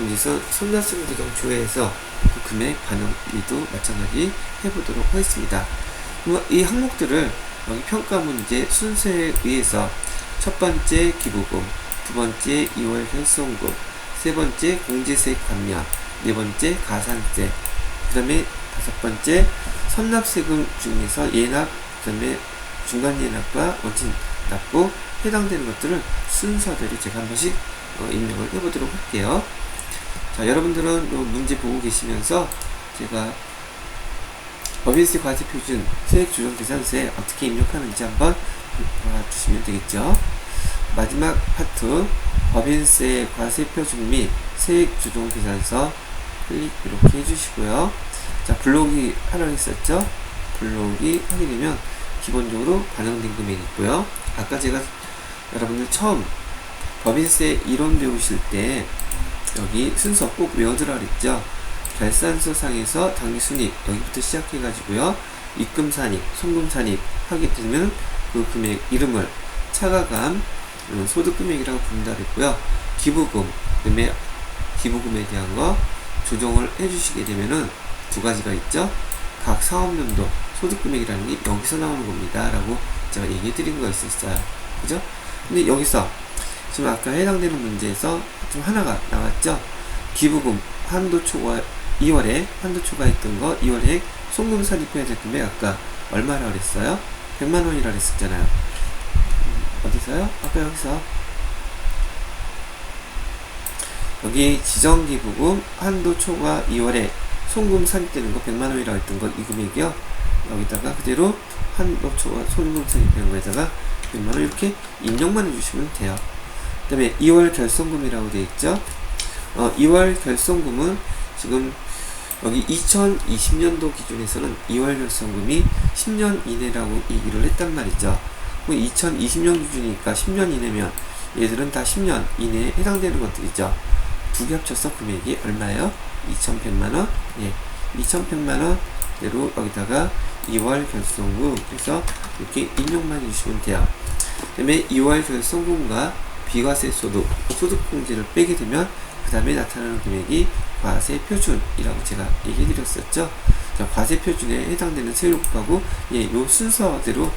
여기서 선납세금 규정 조회해서 그 금액 반영도 마찬가지 해보도록 하겠습니다. 이 항목들을 여기 평가 문제 순서에 의해서 첫 번째 기부금, 두 번째 2월 결손금, 세 번째 공제세액 감면, 네 번째 가산세, 그 다음에 다섯 번째 선납세금 중에서 예납, 그 다음에 중간예납과 원천 납부 해당되는 것들을 순서대로 제가 한 번씩 입력을 해보도록 할게요. 자, 여러분들은 문제 보고 계시면서 제가 법인세 과세 표준 세액 조정 계산서에 어떻게 입력하는지 한번 봐주시면 되겠죠. 마지막 파트 법인세 과세 표준 및 세액 조정 계산서 클릭 이렇게 해주시고요. 자, 블록이 하나 있었죠. 블록이 하게 되면 기본적으로 반영된 금액이 있고요. 아까 제가 여러분들 처음 법인세 이론 배우실 때 여기 순서 꼭 외워두라 그랬죠. 결산서 상에서 당기순입 여기부터 시작해 가지고요, 입금산입, 송금산입 하게 되면 그 금액 이름을 차가감 소득금액이라고 부른다 그랬고요. 기부금, 그다음에 기부금에 대한 거 조정을 해주시게 되면은 두 가지가 있죠. 각 사업연도 소득금액이라는 게 여기서 나오는 겁니다 라고 제가 얘기해 드린 거 있었어요. 그죠? 근데 여기서 지금 아까 해당되는 문제에서 좀 하나가 나왔죠. 기부금 한도 초과 2월에 한도 초과했던 거 2월에 송금 산입해야 될 금액 아까 얼마라 그랬어요? 100만원이라 그랬었잖아요. 어디서요? 아까 여기서 여기 지정기부금 한도 초과 2월에 송금 산입되는 거 100만원이라고 했던 거 이 금액이요. 여기다가 그대로 한도 초과 송금 산입되는 거에다가 100만원 이렇게 입력만 해주시면 돼요. 그 다음에 2월 결손금이라고 되어 있죠. 2월 결손금은 지금 여기 2020년도 기준에서는 2월 결손금이 10년 이내라고 얘기를 했단 말이죠. 2020년 기준이니까 10년 이내면 얘들은 다 10년 이내에 해당되는 것들이죠. 두 개 합쳐서 금액이 얼마예요? 2100만원? 2100만원 대로 여기다가 2월 결손금 해서 이렇게 입력만 해주시면 돼요. 그 다음에 2월 결손금과 비과세 소득공제를 빼게 되면 그 다음에 나타나는 금액이 과세 표준이라고 제가 얘기해 드렸었죠. 자, 과세 표준에 해당되는 세율을 곱하고 요 순서대로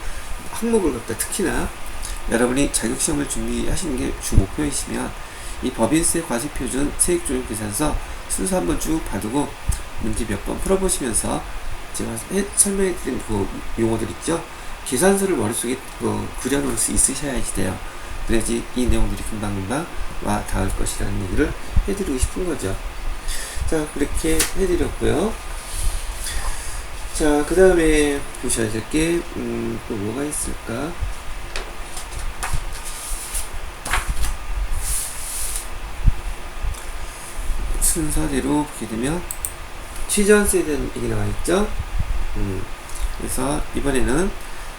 항목을 갖다 특히나 여러분이 자격시험을 준비하시는 게 주 목표이시면 이 법인세 과세표준 세액조정 계산서 순서 한번 쭉 봐두고 문제 몇 번 풀어보시면서 제가 설명해드린 그 용어들 있죠. 계산서를 머릿속에 그려놓을 수 있으셔야지 돼요. 그래야지 이 내용들이 금방금방 와 닿을 것이라는 얘기를 해드리고 싶은 거죠. 자, 그렇게 해드렸고요. 자, 그 다음에 보셔야 될 게 또 뭐가 있을까? 순서대로 보게 되면 최저한세에 대한 얘기 나와 있죠. 그래서 이번에는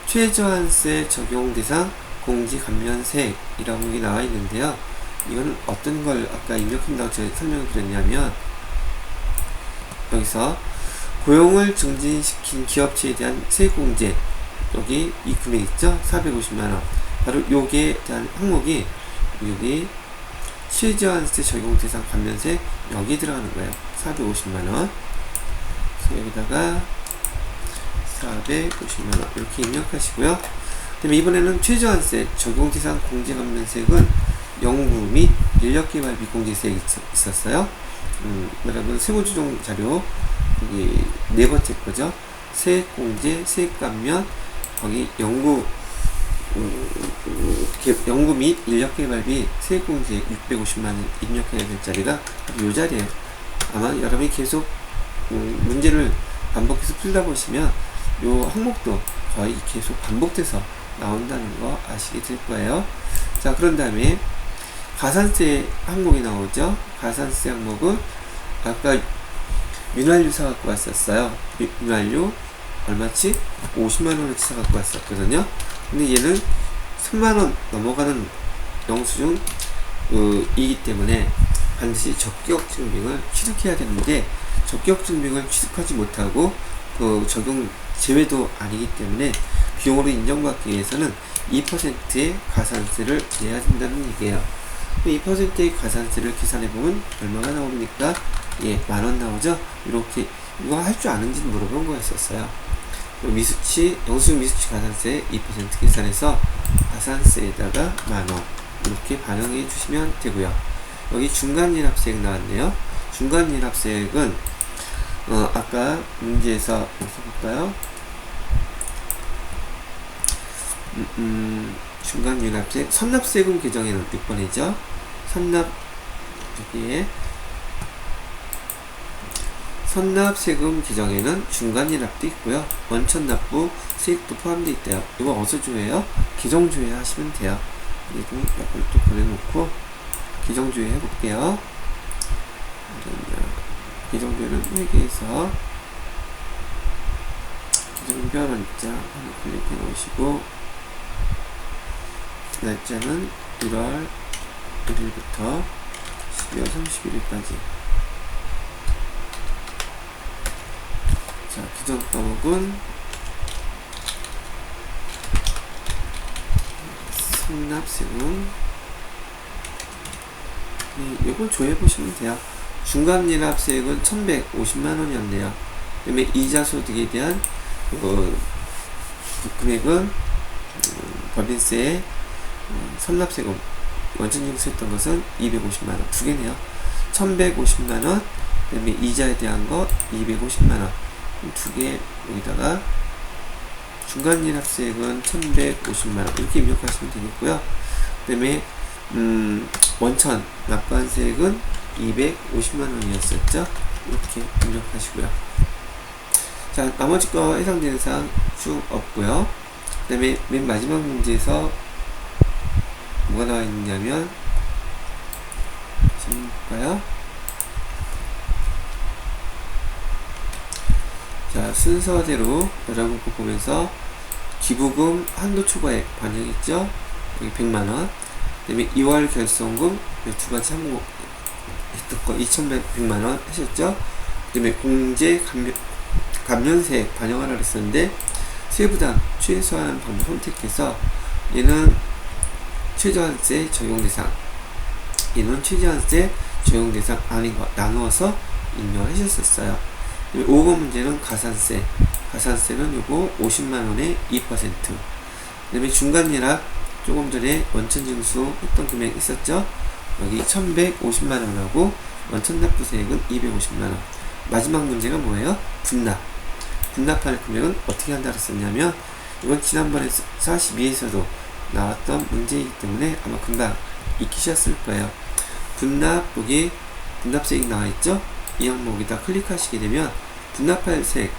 최저한세 적용 대상 공지 감면세이라고 여기 나와 있는데요. 이거는 어떤 걸 아까 입력한다고 제가 설명을 드렸냐면, 여기서 고용을 증진시킨 기업체에 대한 세공제, 여기 이 금액 있죠? 450만원. 바로 요게 대한 항목이 여기 최저한세 적용 대상 감면세 여기 들어가는 거예요. 450만원. 그래서 여기다가 450만원 이렇게 입력하시고요. 그 다음에 이번에는 최저한세 적용 대상 공제 감면세액은 연구 및 인력개발비 공제세액이 있었어요. 여러분 세무조정 자료 여기 네 번째 거죠. 세액공제, 세액감면, 거기 연구 및 인력개발비 세액공제 650만원 입력해야 될 자리가 요 자리에요. 아마 여러분이 계속 문제를 반복해서 풀다 보시면 요 항목도 거의 계속 반복돼서 나온다는 거 아시게 될 거예요. 자, 그런 다음에 가산세 항목이 나오죠. 가산세 항목은 아까 윤활유 사갖고 왔었어요. 윤활유 얼마치? 50만원어치 사갖고 왔었거든요. 근데 얘는 3만원 넘어가는 영수증 이기 때문에 반드시 적격증빙을 취득해야 되는데, 적격증빙을 취득하지 못하고 적용 제외도 아니기 때문에 비용으로 인정받기 위해서는 2%의 가산세를 내야 된다는 얘기예요. 2%의 가산세를 계산해보면 얼마가 나옵니까? 예, 만원 나오죠? 이렇게, 이거 할 줄 아는지는 물어본 거였었어요. 영수증 미수치 가산세 2% 계산해서 가산세에다가 만원, 이렇게 반영해 주시면 되고요. 여기 중간연합세액 나왔네요. 중간연합세액은, 아까 문제에서, 볼까요? 중간연합세액, 선납세금 규정에는 6번이죠. 선납세금 규정에는 중간연합도 있고요. 원천납부 세액도 포함되어 있대요. 이거 어디서 조회해요? 기정조회 하시면 돼요. 그리고 이걸 또 보내놓고 기정조회 해볼게요. 기정조회는 회계에서 기정별 원자 한번 클릭해 놓으시고, 날짜는 1월 1일부터 12월 31일까지. 자, 기존 과목은 선납세금. 네, 이걸 조회해보시면 돼요. 중간연합세액은 1150만원이었네요. 그 다음에 이자소득에 대한 금액은 법인세, 선납세금, 원천징수했던 것은 250만원. 두 개네요. 1150만원, 그 다음에 이자에 대한 거 250만원. 두 개, 여기다가 중간연합세액은 1150만원 이렇게 입력하시면 되겠고요. 그 다음에 원천 납부한세액은 250만원이었었죠. 이렇게 입력하시고요. 자, 나머지 거 해당되는 사항 쭉 없고요. 그 다음에 맨 마지막 문제에서 뭐가 나와 있냐면, 지금 볼까요? 자, 순서대로 여러분 거 보면서 기부금 한도 초과액 반영했죠? 여기 100만원. 그 다음에 2월 결손금 두 가지 항목 했던 거 2100만원 하셨죠? 그 다음에 공제 감면세액 반영하라 그랬었는데, 세부담 최소한 방법 선택해서 얘는 최저한세 적용 대상, 이는 최저한세 적용 대상 아닌 것 나누어서 입력을 하셨었어요. 5번 문제는 가산세. 가산세는 요거 50만원에 2%. 그 다음에 중간예납 조금 전에 원천징수 했던 금액 있었죠? 여기 1150만원하고 원천납부세액은 250만원. 마지막 문제가 뭐예요? 분납. 분납할 금액은 어떻게 한다 그랬었냐면, 이건 지난번에 42에서도 나왔던 문제이기 때문에 아마 금방 익히셨을 거예요. 분납, 여기 분납세액 나와있죠? 이 항목에다 클릭하시게 되면 분납할 세액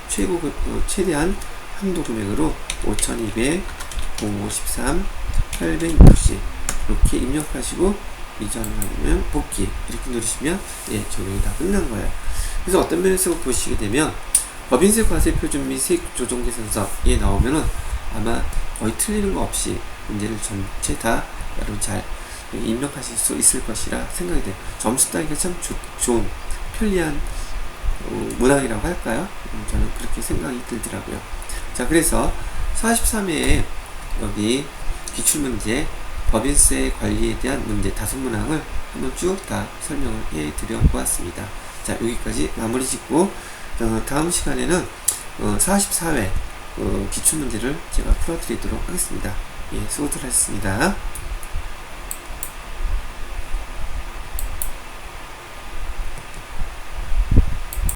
최대한 한도 금액으로 5200, 053, 860 이렇게 입력하시고 이전하면 복귀 이렇게 누르시면 적용이 다 끝난 거예요. 그래서 어떤 면에서 보시게 되면 법인세 과세 표준 및 세액 조정 계산서에 나오면은 아마 거의 틀리는 거 없이 문제를 전체 다 여러분 잘 입력하실 수 있을 것이라 생각이 돼요. 점수 따기가 참 좋은 편리한 문항이라고 할까요? 저는 그렇게 생각이 들더라고요. 자, 그래서 43회에 여기 기출문제 법인세 관리에 대한 문제 5문항을 한번 쭉 다 설명을 해 드려 보았습니다. 자, 여기까지 마무리 짓고 다음 시간에는 44회 기출문제를 제가 풀어드리도록 하겠습니다. 수고들 하셨습니다.